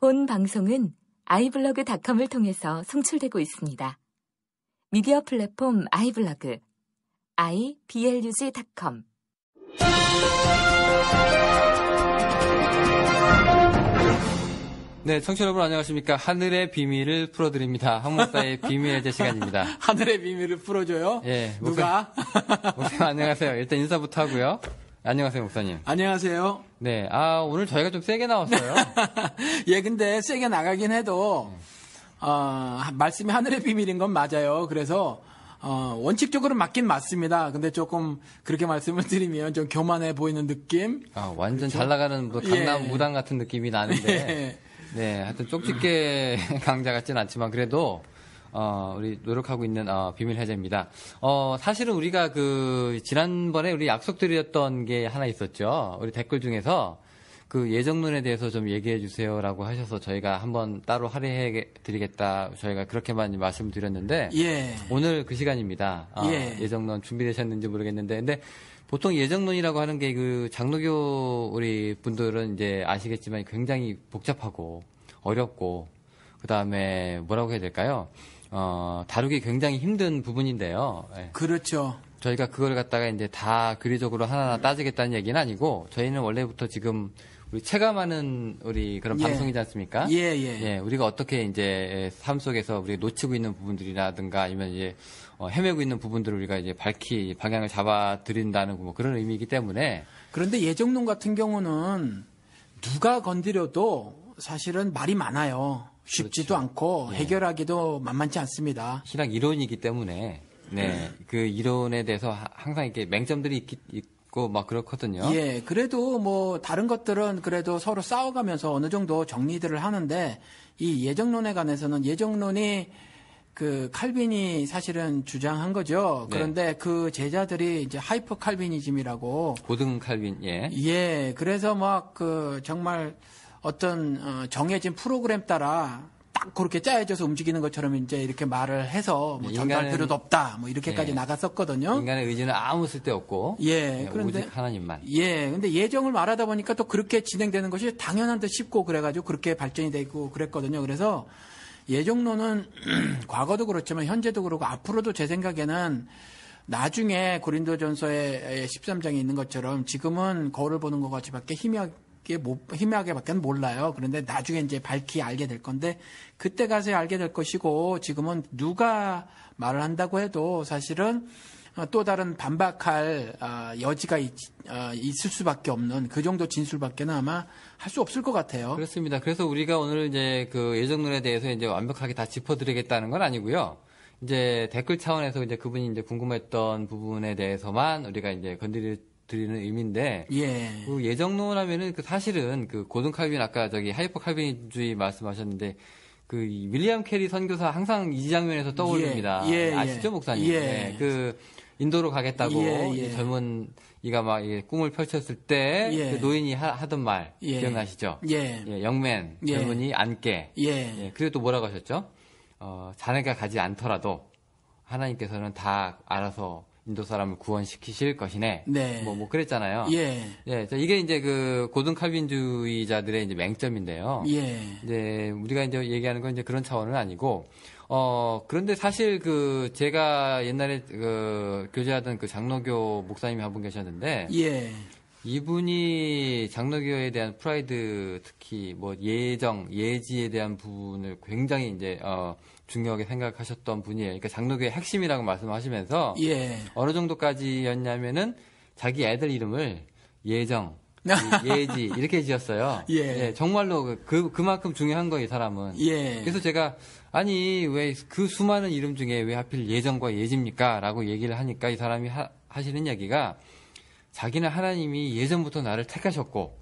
본 방송은 iblog.com을 통해서 송출되고 있습니다. 미디어 플랫폼 iblog, iblog.com. 네, 청취자 여러분 안녕하십니까. 하늘의 비밀을 풀어드립니다. 한목사의 비밀의 시간입니다. 하늘의 비밀을 풀어줘요? 예. 누가? 목사님 안녕하세요. 일단 인사부터 하고요. 안녕하세요, 목사님. 안녕하세요. 네, 오늘 저희가 좀 세게 나왔어요. 예, 근데 세게 나가긴 해도, 말씀이 하늘의 비밀인 건 맞아요. 그래서, 원칙적으로 맞긴 맞습니다. 근데 조금 그렇게 말씀을 드리면 좀 교만해 보이는 느낌? 완전 그렇죠? 잘 나가는 뭐 강남 무당 같은 느낌이 나는데. 예. 네, 하여튼 쪽집게 강자 같진 않지만 그래도, 우리 노력하고 있는, 비밀 해제입니다. 사실은 우리가 지난번에 우리 약속드렸던 게 하나 있었죠. 우리 댓글 중에서 그 예정론에 대해서 좀 얘기해 주세요라고 하셔서 저희가 한번 따로 할애해 드리겠다. 저희가 그렇게만 말씀을 드렸는데. 예. 오늘 그 시간입니다. 예. 예정론 준비되셨는지 모르겠는데. 근데 보통 예정론이라고 하는 게 장로교 우리 분들은 이제 아시겠지만 굉장히 복잡하고 어렵고 그 다음에 뭐라고 해야 될까요? 다루기 굉장히 힘든 부분인데요. 네. 그렇죠. 저희가 그걸 갖다가 이제 다 교리적으로 하나하나 따지겠다는 얘기는 아니고 저희는 원래부터 지금 우리 체감하는 우리 그런 예. 방송이지 않습니까? 예. 예, 우리가 어떻게 이제 삶 속에서 우리가 놓치고 있는 부분들이라든가 아니면 이제 헤매고 있는 부분들을 우리가 이제 방향을 잡아 드린다는 뭐 그런 의미이기 때문에. 그런데 예정론 같은 경우는 누가 건드려도 사실은 말이 많아요. 쉽지도 그렇죠. 않고 예. 해결하기도 만만치 않습니다. 신학 이론이기 때문에 네, 그 이론에 대해서 항상 이렇게 맹점들이 있고 막 그렇거든요. 예, 그래도 뭐 다른 것들은 그래도 서로 싸워가면서 어느 정도 정리들을 하는데 이 예정론에 관해서는 예정론이 칼빈이 사실은 주장한 거죠. 네. 그런데 그 제자들이 이제 하이퍼 칼빈이즘이라고. 고등 칼빈, 예. 예, 그래서 막 정말 어떤 정해진 프로그램 따라 딱 그렇게 짜여져서 움직이는 것처럼 이제 이렇게 말을 해서 뭐 전달 필요도 없다. 뭐 이렇게까지 예. 나갔었거든요. 인간의 의지는 아무 쓸데 없고. 예, 그런데 오직 하나님만. 예, 근데 예정을 말하다 보니까 또 그렇게 진행되는 것이 당연한 듯 싶고 그래가지고 그렇게 발전이 되고 그랬거든요. 그래서 예정론은 과거도 그렇지만 현재도 그렇고 앞으로도 제 생각에는 나중에 고린도전서의 13장에 있는 것처럼 지금은 거울을 보는 것 같이밖에 희미하게밖에 몰라요. 그런데 나중에 이제 밝히 알게 될 건데 그때 가서 알게 될 것이고 지금은 누가 말을 한다고 해도 사실은 또 다른 반박할 여지가 있을 수밖에 없는 그 정도 진술밖에는 아마 할 수 없을 것 같아요. 그렇습니다. 그래서 우리가 오늘 이제 예정론에 대해서 이제 완벽하게 다 짚어드리겠다는 건 아니고요. 이제 댓글 차원에서 이제 그분이 이제 궁금했던 부분에 대해서만 우리가 이제 드리는 의미인데. 예. 예정론 하면은 사실은 고등 칼빈 아까 하이퍼 칼빈주의 말씀하셨는데 윌리엄 캐리 선교사 항상 이 장면에서 떠올립니다. 예. 아시죠, 목사님? 예. 네, 인도로 가겠다고 이 젊은 이가 막 꿈을 펼쳤을 때 예. 노인이 하던 말 기억나시죠? 예. 영맨 젊은이 앉게. 예. 그리고 또 뭐라고 하셨죠? 자네가 가지 않더라도 하나님께서는 다 알아서 인도 사람을 구원시키실 것이네. 네. 뭐 그랬잖아요. 예. 예. 이게 이제 고등 칼빈주의자들의 이제 맹점인데요. 예. 이제 우리가 이제 얘기하는 건 이제 그런 차원은 아니고, 그런데 사실 제가 옛날에 교제하던 장로교 목사님이 한 분 계셨는데. 예. 이분이 장로교에 대한 프라이드, 특히 예지에 대한 부분을 굉장히 이제, 중요하게 생각하셨던 분이에요. 그러니까 장로교의 핵심이라고 말씀하시면서. 예. 어느 정도까지였냐면은 자기 애들 이름을 예정, 예지, 이렇게 지었어요. 예. 정말로 그만큼 중요한 거예요, 이 사람은. 예. 그래서 제가, 아니, 왜 그 수많은 이름 중에 왜 하필 예정과 예지입니까? 라고 얘기를 하니까 이 사람이 하시는 이야기가 자기는 하나님이 예전부터 나를 택하셨고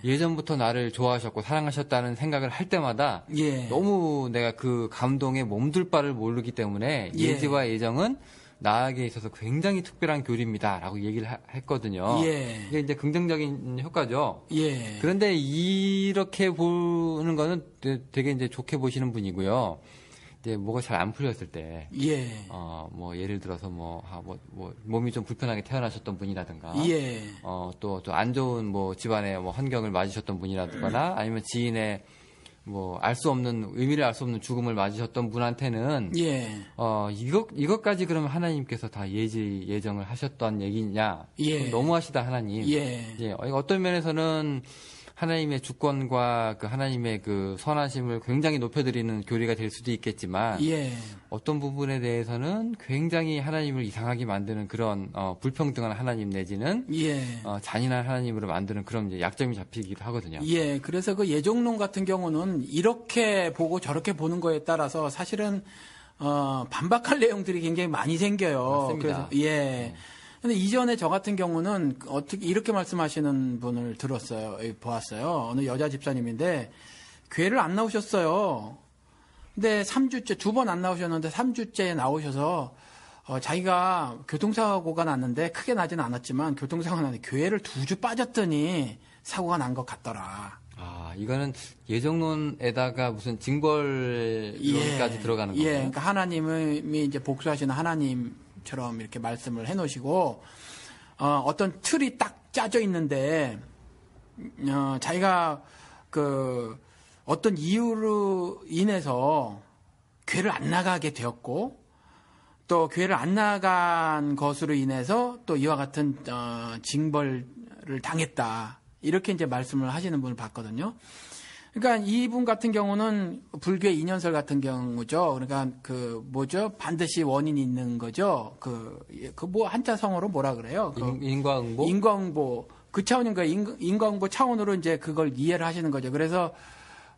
예전부터 나를 좋아하셨고 사랑하셨다는 생각을 할 때마다 너무 내가 그 감동에 몸둘 바를 모르기 때문에 예지와 예정은 나에게 있어서 굉장히 특별한 교리입니다라고 얘기를 했거든요. 이게 이제 긍정적인 효과죠. 그런데 이렇게 보는 거는 되게 이제 좋게 보시는 분이고요. 이제 뭐가 잘 안 풀렸을 때, 예를 들어서 몸이 좀 불편하게 태어나셨던 분이라든가, 또 안 좋은 집안의 환경을 맞으셨던 분이라든가, 아니면 지인의 뭐 알 수 없는 의미를 알 수 없는 죽음을 맞으셨던 분한테는 예. 이것까지 그러면 하나님께서 다 예정을 하셨던 얘기냐? 예. 너무하시다 하나님. 예. 예. 어떤 면에서는 하나님의 주권과 그 하나님의 그 선하심을 굉장히 높여드리는 교리가 될 수도 있겠지만 예. 어떤 부분에 대해서는 굉장히 하나님을 이상하게 만드는 그런 불평등한 하나님 내지는 예. 잔인한 하나님으로 만드는 그런 이제 약점이 잡히기도 하거든요. 예. 그래서 그 예종론 같은 경우는 이렇게 보고 저렇게 보는 거에 따라서 사실은 반박할 내용들이 굉장히 많이 생겨요. 맞습니다. 그래서 예. 근데 이전에 저 같은 경우는 어떻게 이렇게 말씀하시는 분을 들었어요. 보았어요. 어느 여자 집사님인데 교회를 안 나오셨어요. 근데 3주째 2번 안 나오셨는데 3주째에 나오셔서 자기가 교통사고가 났는데 크게 나지는 않았지만 교통사고가 났는데 교회를 2주 빠졌더니 사고가 난 것 같더라. 아, 이거는 예정론에다가 무슨 징벌론까지 들어가는 거예요. 예, 그러니까 하나님이 이제 복수하시는 하나님처럼 이렇게 말씀을 해놓으시고 어떤 틀이 딱 짜져 있는데 자기가 그 어떤 이유로 인해서 교회를 안 나가게 되었고 또 교회를 안 나간 것으로 인해서 또 이와 같은 징벌을 당했다. 이렇게 이제 말씀을 하시는 분을 봤거든요. 그러니까 이분 같은 경우는 불교의 인연설 같은 경우죠. 그러니까 그 뭐죠? 반드시 원인이 있는 거죠. 그 뭐 한자 성어로 뭐라 그래요? 인과응보? 인과응보. 그 차원인가 인과응보 차원으로 이제 그걸 이해를 하시는 거죠. 그래서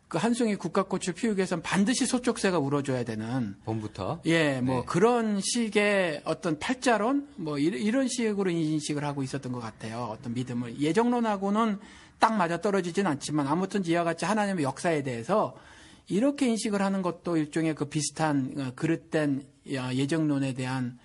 그 한송이 국화꽃을 피우기 위해서는 반드시 소쩍새가 울어줘야 되는. 봄부터? 예, 뭐 네. 그런 식의 어떤 팔자론? 뭐 이런 식으로 인식을 하고 있었던 것 같아요. 어떤 믿음을. 예정론하고는 딱 맞아 떨어지진 않지만 아무튼 이와 같이 하나님의 역사에 대해서 이렇게 인식을 하는 것도 일종의 그 비슷한 그릇된 예정론에 대한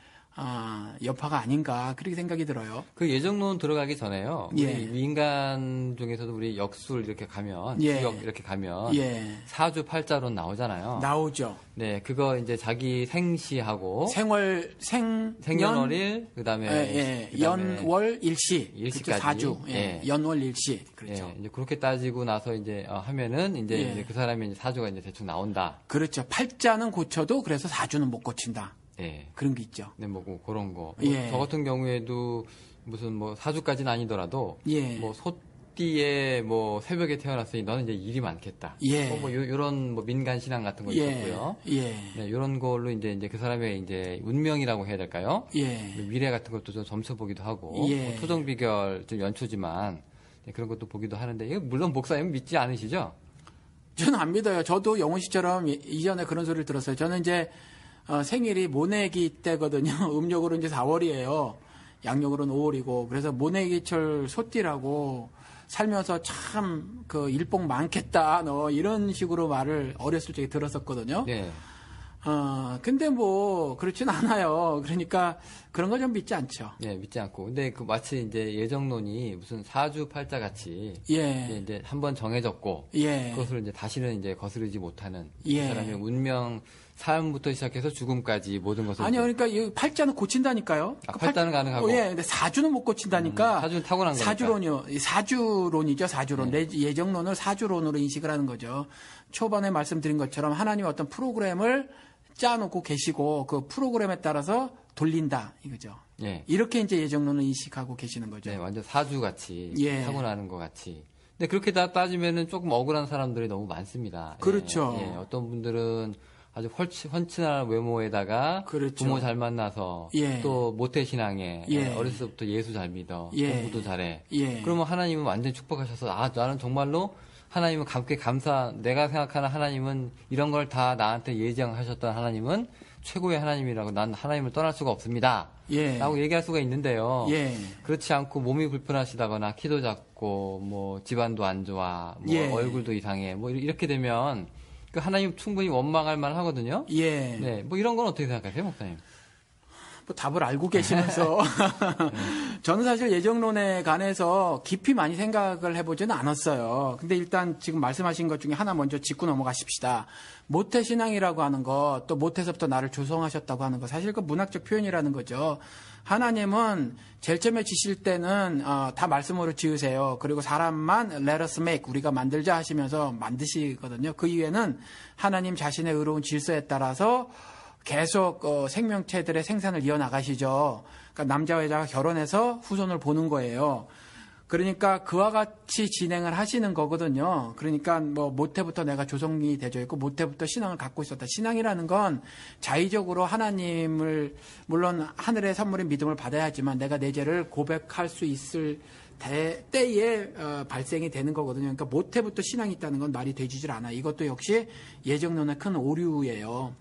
여파가 아닌가 그렇게 생각이 들어요. 그 예정론 들어가기 전에요. 우리 예. 인간 중에서도 우리 역술 이렇게 가면 예. 주역 이렇게 가면 예. 사주 팔자론 나오잖아요. 나오죠. 네, 그거 이제 자기 생시하고 생년월일 그다음에 연월 일시 일시까지. 사주 예. 연월 일시 그렇죠. 예, 이제 그렇게 따지고 나서 이제 하면은 이제, 예. 이제 그 사람이 이제 사주가 이제 대충 나온다. 그렇죠. 팔자는 고쳐도 그래서 사주는 못 고친다. 예. 그런 게 있죠. 네, 뭐 그런 거. 예. 저 같은 경우에도 무슨 뭐 사주까지는 아니더라도 예. 뭐 소띠에 뭐 새벽에 태어났으니 너는 이제 일이 많겠다. 예. 뭐 요런 뭐 민간 신앙 같은 거 있었고요. 예. 네, 요런 걸로 이제 그 사람의 이제 운명이라고 해야 될까요? 예. 미래 같은 것도 좀 점쳐 보기도 하고 예. 뭐 토정 비결 좀 연초지만 네, 그런 것도 보기도 하는데 이거 물론 목사님 믿지 않으시죠? 저는 안 믿어요. 저도 영훈 씨처럼 이전에 그런 소리를 들었어요. 저는 이제 생일이 모내기 때거든요. 음력으로 이제 4월이에요. 양력으로는 5월이고. 그래서 모내기철 소띠라고 살면서 참 그 일복 많겠다. 너 이런 식으로 말을 어렸을 적에 들었었거든요. 네. 근데 뭐 그렇진 않아요. 그러니까 그런 거 좀 믿지 않죠. 네, 믿지 않고. 근데 그 마치 이제 예정론이 무슨 사주 팔자 같이 예. 이제 한번 정해졌고 예. 그것을 이제 다시는 이제 거스르지 못하는 예. 그 사람의 운명 삶부터 시작해서 죽음까지 모든 것을 아니요, 이제 그러니까 이 팔자는 고친다니까요. 아, 그 팔자는 가능하고. 예, 근데 사주는 못 고친다니까. 사주는 타고난 거니까. 사주론이요. 사주론이죠, 사주론. 네. 예정론을 사주론으로 인식을 하는 거죠. 초반에 말씀드린 것처럼 하나님의 어떤 프로그램을 짜놓고 계시고 그 프로그램에 따라서 돌린다 이거죠. 예. 이렇게 이제 예정론을 인식하고 계시는 거죠. 네, 완전 사주 같이 예. 타고나는 것 같이. 근데 그렇게 다 따지면은 조금 억울한 사람들이 너무 많습니다. 그렇죠. 예, 어떤 분들은 아주 훤친한 외모에다가 그렇죠. 부모 잘 만나서 예. 또 모태신앙에 예. 어렸을 때부터 예수 잘 믿어 예. 공부도 잘해. 예. 그러면 하나님은 완전 축복하셔서 나는 정말로 하나님은 감게 감사. 내가 생각하는 하나님은 이런 걸 다 나한테 예정하셨던 하나님은 최고의 하나님이라고 난 하나님을 떠날 수가 없습니다. 예. 라고 얘기할 수가 있는데요. 예. 그렇지 않고 몸이 불편하시다거나 키도 작고 뭐 집안도 안 좋아, 뭐 예. 얼굴도 이상해, 뭐 이렇게 되면 그 하나님 충분히 원망할 만하거든요. 예. 네, 뭐 이런 건 어떻게 생각하세요, 목사님? 뭐 답을 알고 계시면서 저는 사실 예정론에 관해서 깊이 많이 생각을 해보지는 않았어요. 근데 일단 지금 말씀하신 것 중에 하나 먼저 짚고 넘어가십시다. 모태신앙이라고 하는 것, 또 모태서부터 나를 조성하셨다고 하는 것, 사실 그 문학적 표현이라는 거죠. 하나님은 제일 처음에 지실 때는 다 말씀으로 지으세요. 그리고 사람만 let us make, 우리가 만들자 하시면서 만드시거든요. 그 이후에는 하나님 자신의 의로운 질서에 따라서 계속 생명체들의 생산을 이어나가시죠. 그러니까 남자와 여자가 결혼해서 후손을 보는 거예요. 그러니까 그와 같이 진행을 하시는 거거든요. 그러니까 뭐 모태부터 내가 조성이 되어 있고 모태부터 신앙을 갖고 있었다. 신앙이라는 건 자의적으로 하나님을, 물론 하늘의 선물인 믿음을 받아야 하지만 내가 내 죄를 고백할 수 있을 때에 발생이 되는 거거든요. 그러니까 모태부터 신앙이 있다는 건 말이 되지질 않아요. 이것도 역시 예정론의 큰 오류예요.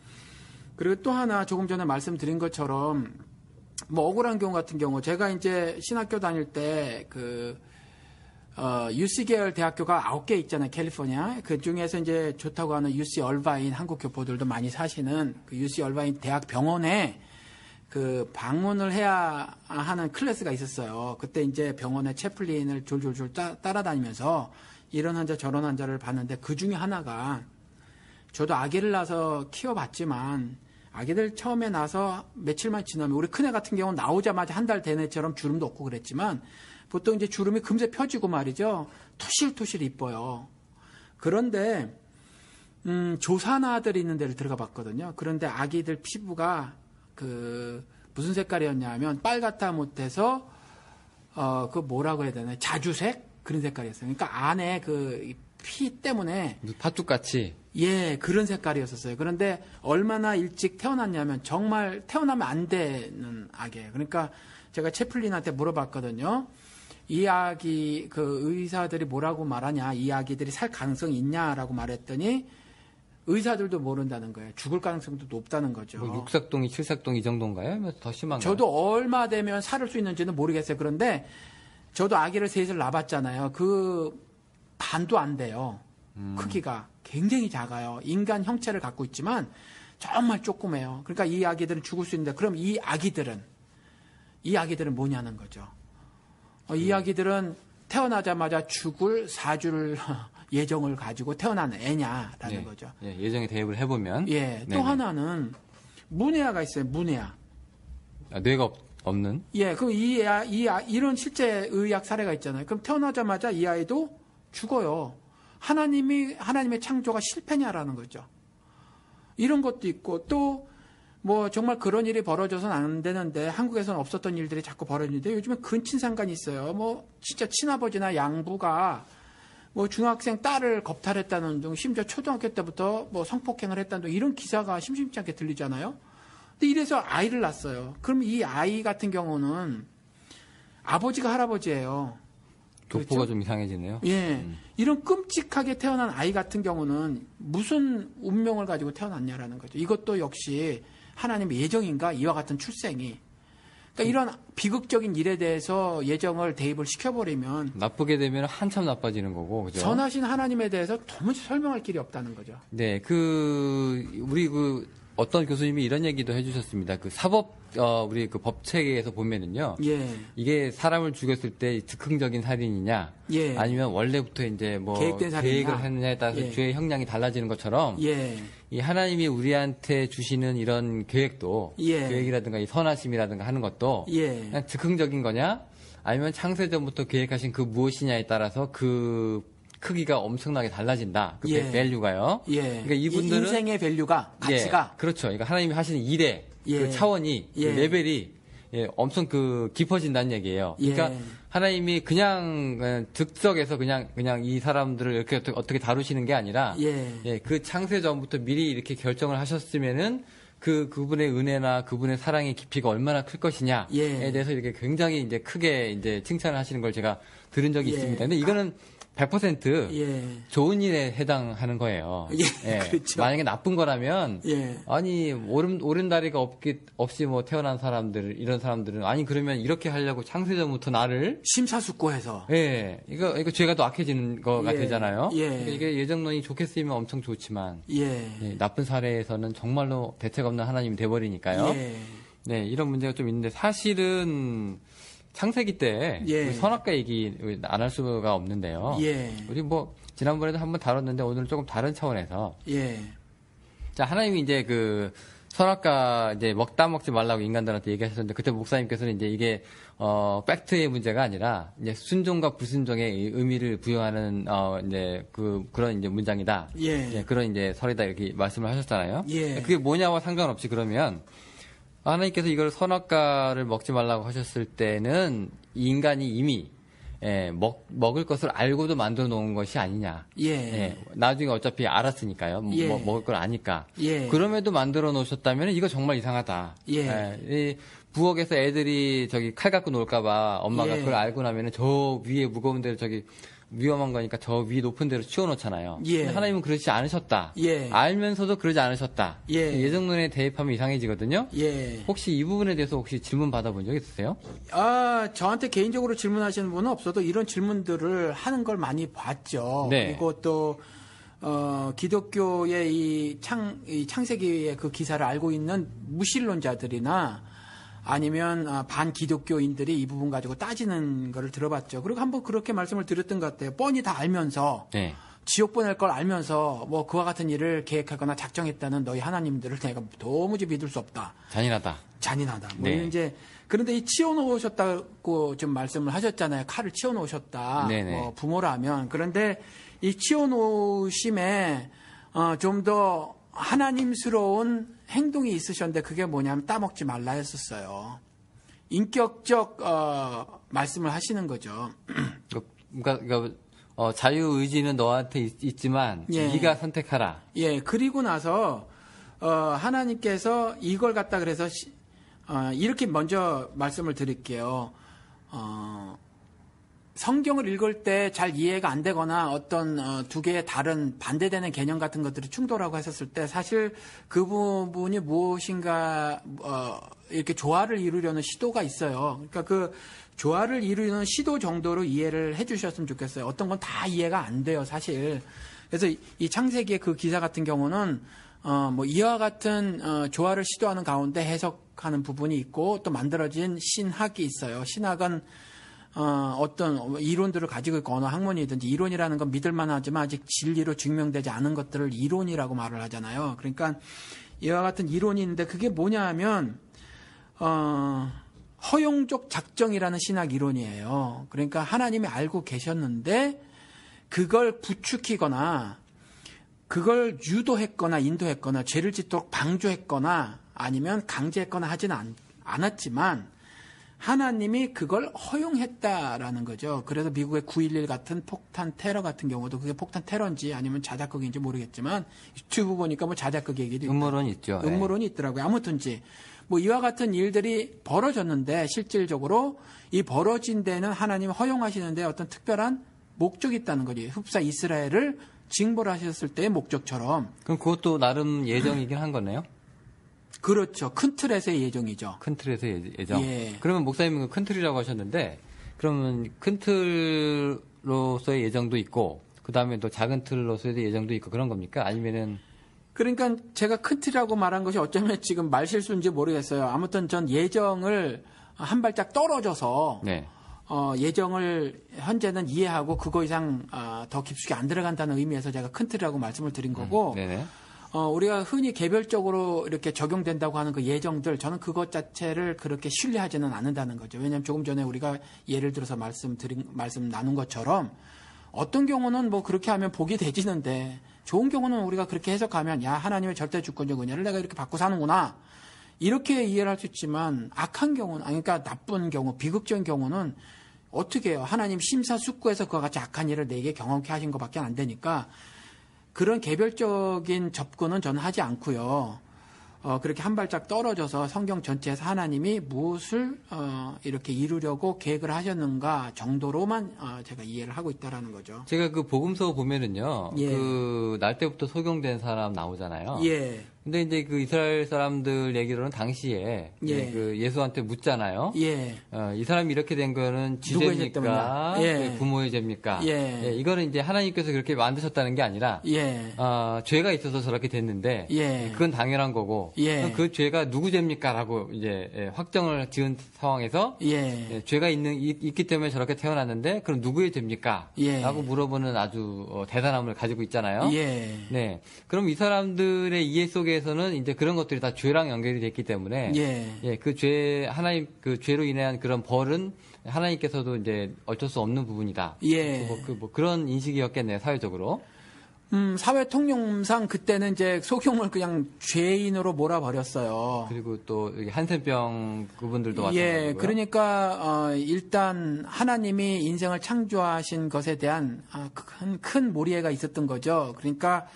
그리고 또 하나 조금 전에 말씀드린 것처럼 뭐 억울한 경우 같은 경우 제가 이제 신학교 다닐 때 UC 계열 대학교가 9개 있잖아요. 캘리포니아. 그 중에서 이제 좋다고 하는 UC 얼바인 한국 교포들도 많이 사시는 그 UC 얼바인 대학 병원에 그 방문을 해야 하는 클래스가 있었어요. 그때 이제 병원에 채플린을 졸졸졸 따라다니면서 이런 환자 저런 환자를 봤는데 그 중에 하나가 저도 아기를 낳아서 키워봤지만 아기들 처음에 나서 며칠만 지나면 우리 큰애 같은 경우는 나오자마자 한 달 된 애처럼 주름도 없고 그랬지만 보통 이제 주름이 금세 펴지고 말이죠. 토실토실 이뻐요. 그런데 조산아들이 있는 데를 들어가 봤거든요. 그런데 아기들 피부가 무슨 색깔이었냐면 빨갛다 못해서 그 뭐라고 해야 되나 자주색 그런 색깔이었어요. 그러니까 안에 그 피 때문에 팥죽같이 예, 그런 색깔이었었어요. 그런데 얼마나 일찍 태어났냐면 정말 태어나면 안 되는 아기예요. 그러니까 제가 채플린한테 물어봤거든요. 이 아기 그 의사들이 뭐라고 말하냐, 이 아기들이 살 가능성이 있냐라고 말했더니 의사들도 모른다는 거예요. 죽을 가능성도 높다는 거죠. 뭐 육삭동이, 칠삭동 이 정도인가요? 더 심한가요? 저도 얼마 되면 살을 수 있는지는 모르겠어요. 그런데 저도 아기를 셋을 낳았잖아요. 그 반도 안 돼요. 크기가 굉장히 작아요. 인간 형체를 갖고 있지만 정말 조그매요. 그러니까 이 아기들은 죽을 수 있는데 그럼 이 아기들은 뭐냐는 거죠. 이 아기들은 태어나자마자 죽을 사주를 예정을 가지고 태어난 애냐라는 거죠. 예, 예정에 대입을 해보면. 예, 또 하나는 문해아가 있어요. 문해아. 뇌가 없는? 예, 그럼 이런 실제 의학 사례가 있잖아요. 그럼 태어나자마자 이 아이도 죽어요. 하나님의 창조가 실패냐라는 거죠. 이런 것도 있고 또 뭐 정말 그런 일이 벌어져서는 안 되는데 한국에서는 없었던 일들이 자꾸 벌어지는데 요즘에 근친상간이 있어요. 뭐 진짜 친아버지나 양부가 뭐 중학생 딸을 겁탈했다는 등 심지어 초등학교 때부터 뭐 성폭행을 했다는 등 이런 기사가 심심치 않게 들리잖아요. 근데 이래서 아이를 낳았어요. 그럼 이 아이 같은 경우는 아버지가 할아버지예요. 교포가 그렇죠? 좀 이상해지네요. 예. 이런 끔찍하게 태어난 아이 같은 경우는 무슨 운명을 가지고 태어났냐라는 거죠. 이것도 역시 하나님의 예정인가? 이와 같은 출생이. 그러니까 이런 비극적인 일에 대해서 예정을 대입을 시켜버리면 나쁘게 되면 한참 나빠지는 거고, 그죠? 선하신 하나님에 대해서 도무지 설명할 길이 없다는 거죠. 네, 우리 어떤 교수님이 이런 얘기도 해주셨습니다. 우리 법 체계에서 보면은요. 예. 이게 사람을 죽였을 때 즉흥적인 살인이냐, 예. 아니면 원래부터 이제 뭐 계획된 살인이냐. 계획을 했느냐에 따라서 예. 죄의 형량이 달라지는 것처럼, 예. 이 하나님이 우리한테 주시는 이런 계획도, 예. 계획이라든가 이 선하심이라든가 하는 것도 예. 그냥 즉흥적인 거냐, 아니면 창세전부터 계획하신 그 무엇이냐에 따라서 그 크기가 엄청나게 달라진다. 그 예. 밸류가요. 예. 그러니까 이분들은 인생의 밸류가 가치가 그렇죠. 그러니까 하나님이 하시는 일의 예. 그 차원이 예. 그 레벨이 엄청 깊어진다는 얘기예요. 그러니까 예. 하나님이 그냥 즉석에서 그냥 이 사람들을 이렇게 어떻게 다루시는 게 아니라 그 창세 전부터 미리 이렇게 결정을 하셨으면은 그분의 은혜나 그분의 사랑의 깊이가 얼마나 클 것이냐에 대해서 이렇게 굉장히 이제 크게 이제 칭찬을 하시는 걸 제가 들은 적이 있습니다. 근데 이거는 100% 좋은 일에 해당하는 거예요. 그렇죠. 만약에 나쁜 거라면 아니 오른다리가 없이 뭐 태어난 사람들 이런 사람들은 아니 그러면 이렇게 하려고 창세전부터 나를 심사숙고해서 이거 죄가 더 악해지는 거가 되잖아요. 그러니까 이게 예정론이 좋게 쓰이면 엄청 좋지만 나쁜 사례에서는 정말로 대책 없는 하나님이 돼버리니까요. 네, 이런 문제가 좀 있는데 사실은 창세기 때 예. 선악과 얘기 안 할 수가 없는데요. 예. 우리 뭐 지난번에도 한번 다뤘는데 오늘은 조금 다른 차원에서 예. 자, 하나님이 이제 그 선악과 이제 먹지 말라고 인간들한테 얘기하셨는데 그때 목사님께서는 이제 이게 팩트의 문제가 아니라 이제 순종과 불순종의 의미를 부여하는 이제 그런 이제 문장이다. 예. 예, 그런 이제 설이다 이렇게 말씀을 하셨잖아요. 예. 그게 뭐냐와 상관없이 그러면 하나님께서 이걸 선악과를 먹지 말라고 하셨을 때는 인간이 이미 먹을 것을 알고도 만들어 놓은 것이 아니냐. 예. 나중에 어차피 알았으니까요. 예. 먹을 걸 아니까. 예. 그럼에도 만들어 놓으셨다면 이거 정말 이상하다. 예. 이 부엌에서 애들이 저기 칼 갖고 놀까봐 엄마가 예. 그걸 알고 나면은 저 위에 무거운 데를 저기 위험한 거니까 저 위 높은 데로 치워놓잖아요. 예. 근데 하나님은 그렇지 않으셨다. 예. 알면서도 그러지 않으셨다. 예. 예정론에 대입하면 이상해지거든요. 예. 혹시 이 부분에 대해서 혹시 질문 받아본 적 있으세요? 저한테 개인적으로 질문하시는 분은 없어도 이런 질문들을 하는 걸 많이 봤죠. 네. 그리고 또, 기독교의 이 창세기의 그 기사를 알고 있는 무신론자들이나 아니면 반기독교인들이 이 부분 가지고 따지는 거를 들어봤죠. 그리고 한번 그렇게 말씀을 드렸던 것 같아요. 뻔히 다 알면서 네. 지옥 보낼 걸 알면서 뭐 그와 같은 일을 계획하거나 작정했다는 너희 하나님들을 내가 도무지 믿을 수 없다. 잔인하다. 뭐 네. 이제 그런데 이 치워놓으셨다고 좀 말씀을 하셨잖아요. 칼을 치워놓으셨다. 네네. 부모라면. 그런데 이 치워놓으심에 좀 더 하나님스러운 행동이 있으셨는데 그게 뭐냐면 따먹지 말라 했었어요. 인격적 말씀을 하시는 거죠. 그러니까 자유의지는 너한테 있지만 예. 네가 선택하라. 예, 그리고 나서 하나님께서 이걸 갖다 그래서 이렇게 먼저 말씀을 드릴게요. 성경을 읽을 때 잘 이해가 안 되거나 어떤 두 개의 다른 반대되는 개념 같은 것들이 충돌하고 했었을 때 사실 그 부분이 무엇인가 이렇게 조화를 이루려는 시도가 있어요. 그러니까 그 조화를 이루는 시도 정도로 이해를 해주셨으면 좋겠어요. 어떤 건 다 이해가 안 돼요, 사실. 그래서 이 창세기의 그 기사 같은 경우는 뭐 이와 같은 조화를 시도하는 가운데 해석하는 부분이 있고 또 만들어진 신학이 있어요. 신학은 어떤 이론들을 가지고 있고 어느 학문이든지 이론이라는 건 믿을만 하지만 아직 진리로 증명되지 않은 것들을 이론이라고 말을 하잖아요. 그러니까 이와 같은 이론이 있는데 그게 뭐냐 하면 허용적 작정이라는 신학 이론이에요. 그러니까 하나님이 알고 계셨는데 그걸 부추기거나 그걸 유도했거나 인도했거나 죄를 짓도록 방조했거나 아니면 강제했거나 하지는 않았지만 하나님이 그걸 허용했다라는 거죠. 그래서 미국의 9.11 같은 폭탄 테러 같은 경우도 그게 폭탄 테러인지 아니면 자작극인지 모르겠지만 유튜브 보니까 뭐 자작극 얘기도 음모론이 있죠. 음모론이 있더라고요. 아무튼지 뭐 이와 같은 일들이 벌어졌는데 실질적으로 이 벌어진 데는 하나님 허용하시는데 어떤 특별한 목적이 있다는 거지. 흡사 이스라엘을 징벌 하셨을 때의 목적처럼. 그럼 그것도 나름 예정이긴 한 거네요? 그렇죠. 큰 틀에서의 예정이죠. 큰 틀에서의 예정. 예. 그러면 목사님은 큰 틀이라고 하셨는데 그러면 큰 틀로서의 예정도 있고 그 다음에 또 작은 틀로서의 예정도 있고 그런 겁니까? 아니면은 그러니까 제가 큰 틀이라고 말한 것이 어쩌면 지금 말실수인지 모르겠어요. 아무튼 전 예정을 한 발짝 떨어져서 네. 예정을 현재는 이해하고 그거 이상 더 깊숙이 안 들어간다는 의미에서 제가 큰 틀이라고 말씀을 드린 거고 네네. 우리가 흔히 개별적으로 이렇게 적용된다고 하는 그 예정들 저는 그것 자체를 그렇게 신뢰하지는 않는다는 거죠. 왜냐하면 조금 전에 우리가 예를 들어서 말씀 나눈 것처럼 어떤 경우는 뭐 그렇게 하면 복이 되지는데 좋은 경우는 우리가 그렇게 해석하면 야 하나님의 절대 주권적 은혜를 내가 이렇게 받고 사는구나 이렇게 이해를 할 수 있지만 악한 경우는 그러니까 나쁜 경우 비극적인 경우는 어떻게 해요? 하나님 심사숙고해서 그와 같이 악한 일을 내게 경험케 하신 것밖에 안 되니까 그런 개별적인 접근은 저는 하지 않고요. 그렇게 한 발짝 떨어져서 성경 전체에서 하나님이 무엇을 이렇게 이루려고 계획을 하셨는가 정도로만 제가 이해를 하고 있다라는 거죠. 제가 그 복음서 보면은요. 예. 그 날 때부터 소경된 사람 나오잖아요. 예. 근데 이제 그 이스라엘 사람들 얘기로는 당시에 예. 그 예수한테 묻잖아요. 예. 이 사람이 이렇게 된 거는 지죄입니까? 예. 그 부모의 죄입니까? 예. 예, 이거는 이제 하나님께서 그렇게 만드셨다는 게 아니라 예. 죄가 있어서 저렇게 됐는데 예. 그건 당연한 거고 예. 그 죄가 누구 죄입니까라고 이제 확정을 지은 상황에서 예. 죄가 있기 때문에 저렇게 태어났는데 그럼 누구의 죄입니까? 예. 라고 물어보는 아주 대단함을 가지고 있잖아요. 예. 네. 그럼 이 사람들의 이해 속에서는 이제 그런 것들이 다 죄랑 연결이 됐기 때문에 예. 그 하나님 그 죄로 인한 그런 벌은 하나님께서도 이제 어쩔 수 없는 부분이다. 예. 그런 인식이었겠네요, 사회적으로. 사회 통념상 그때는 이제 소경을 그냥 죄인으로 몰아버렸어요. 그리고 또 여기 한센병 그분들도 마찬가지고요. 예, 그러니까 일단 하나님이 인생을 창조하신 것에 대한 큰 모리에가 있었던 거죠. 그러니까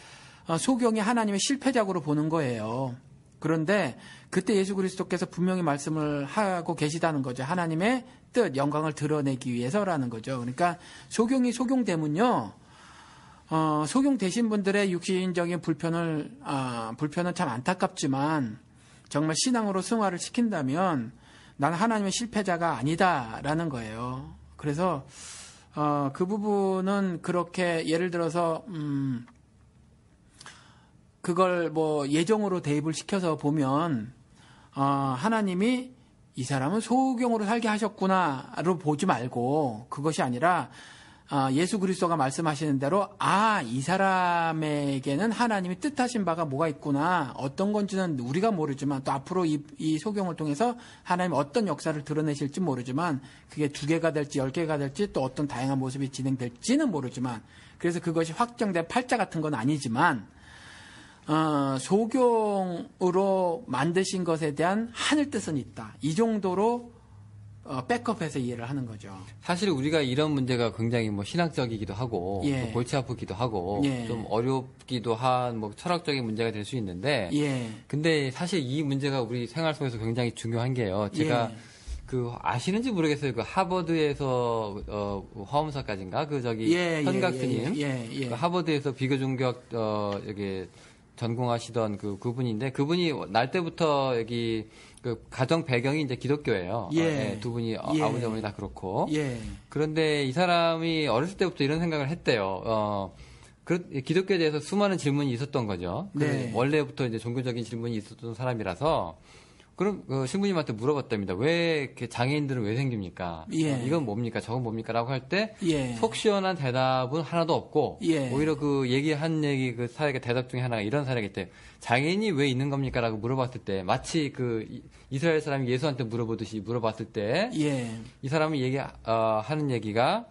소경이 하나님의 실패작으로 보는 거예요. 그런데 그때 예수 그리스도께서 분명히 말씀을 하고 계시다는 거죠. 하나님의 뜻, 영광을 드러내기 위해서라는 거죠. 그러니까 소경이 소경되면요. 소경되신 분들의 육신적인 불편은 참 안타깝지만 정말 신앙으로 승화를 시킨다면 난 하나님의 실패자가 아니다라는 거예요. 그래서 그 부분은 그렇게 예를 들어서 그걸 뭐 예정으로 대입을 시켜서 보면 하나님이 이 사람은 소경으로 살게 하셨구나로 보지 말고 그것이 아니라 예수 그리스도가 말씀하시는 대로 이 사람에게는 하나님이 뜻하신 바가 뭐가 있구나. 어떤 건지는 우리가 모르지만 또 앞으로 이 소경을 통해서 하나님 어떤 역사를 드러내실지 모르지만 그게 2개가 될지 10개가 될지 또 어떤 다양한 모습이 진행될지는 모르지만 그래서 그것이 확정된 팔자 같은 건 아니지만 소경으로 만드신 것에 대한 하늘 뜻은 있다. 이 정도로 백업해서 이해를 하는 거죠. 사실 우리가 이런 문제가 굉장히 뭐 신학적이기도 하고 예. 또 골치 아프기도 하고 예. 좀 어렵기도 한 뭐 철학적인 문제가 될 수 있는데 예. 근데 사실 이 문제가 우리 생활 속에서 굉장히 중요한 게요. 제가 예. 그 아시는지 모르겠어요. 그 하버드에서 화엄사까지인가 현각 스님 그 하버드에서 비교종교 여기 전공하시던 그분인데 그분이 날 때부터 여기 그 가정 배경이 이제 기독교예요. 두 분이 아버지 어머니 다 그렇고. 그런데 이 사람이 어렸을 때부터 이런 생각을 했대요. 기독교에 대해서 수많은 질문이 있었던 거죠. 네. 원래부터 이제 종교적인 질문이 있었던 사람이라서 그럼 신부님한테 물어봤답니다. 왜 이렇게 장애인들은 왜 생깁니까? 이건 뭡니까? 저건 뭡니까?라고 할 때 속 시원한 대답은 하나도 없고 오히려 그 얘기한 얘기 그 사례가 대답 중에 하나가 이런 사례가 있대요. 장애인이 왜 있는 겁니까?라고 물어봤을 때 마치 그 이스라엘 사람이 예수한테 물어보듯이 물어봤을 때 이 사람이 하는 얘기가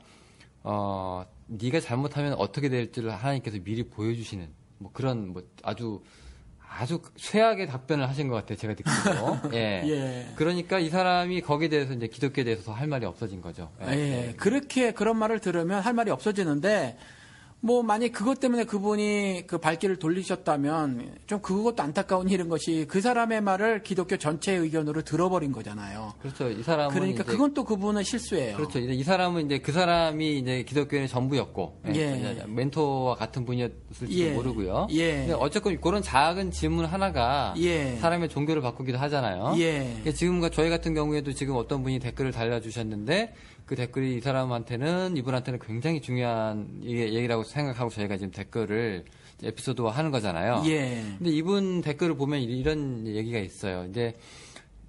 네가 잘못하면 어떻게 될지를 하나님께서 미리 보여주시는 뭐 그런 뭐 아주 쇠하게 답변을 하신 것 같아요. 제가 듣기로. 그러니까 이 사람이 거기에 대해서 이제 기독교에 대해서 더 할 말이 없어진 거죠. 그렇게 그런 말을 들으면 할 말이 없어지는데 뭐 만약 그것 때문에 그분이 그 발길을 돌리셨다면 좀 그것도 안타까운 일인 것이 그 사람의 말을 기독교 전체의 의견으로 들어버린 거잖아요. 그렇죠. 이 사람은 그러니까 이제 그건 또 그분의 실수예요. 그렇죠. 이 사람은 이제 그 사람이 이제 기독교의 전부였고 멘토와 같은 분이었을지도 모르고요. 근데 어쨌건 그런 작은 질문 하나가 사람의 종교를 바꾸기도 하잖아요. 지금 저희 같은 경우에도 지금 어떤 분이 댓글을 달려주셨는데 그 댓글이 이분한테는 굉장히 중요한 얘기라고 생각하고 저희가 지금 댓글을 에피소드화 하는 거잖아요. 근데 이분 댓글을 보면 이런 얘기가 있어요. 이제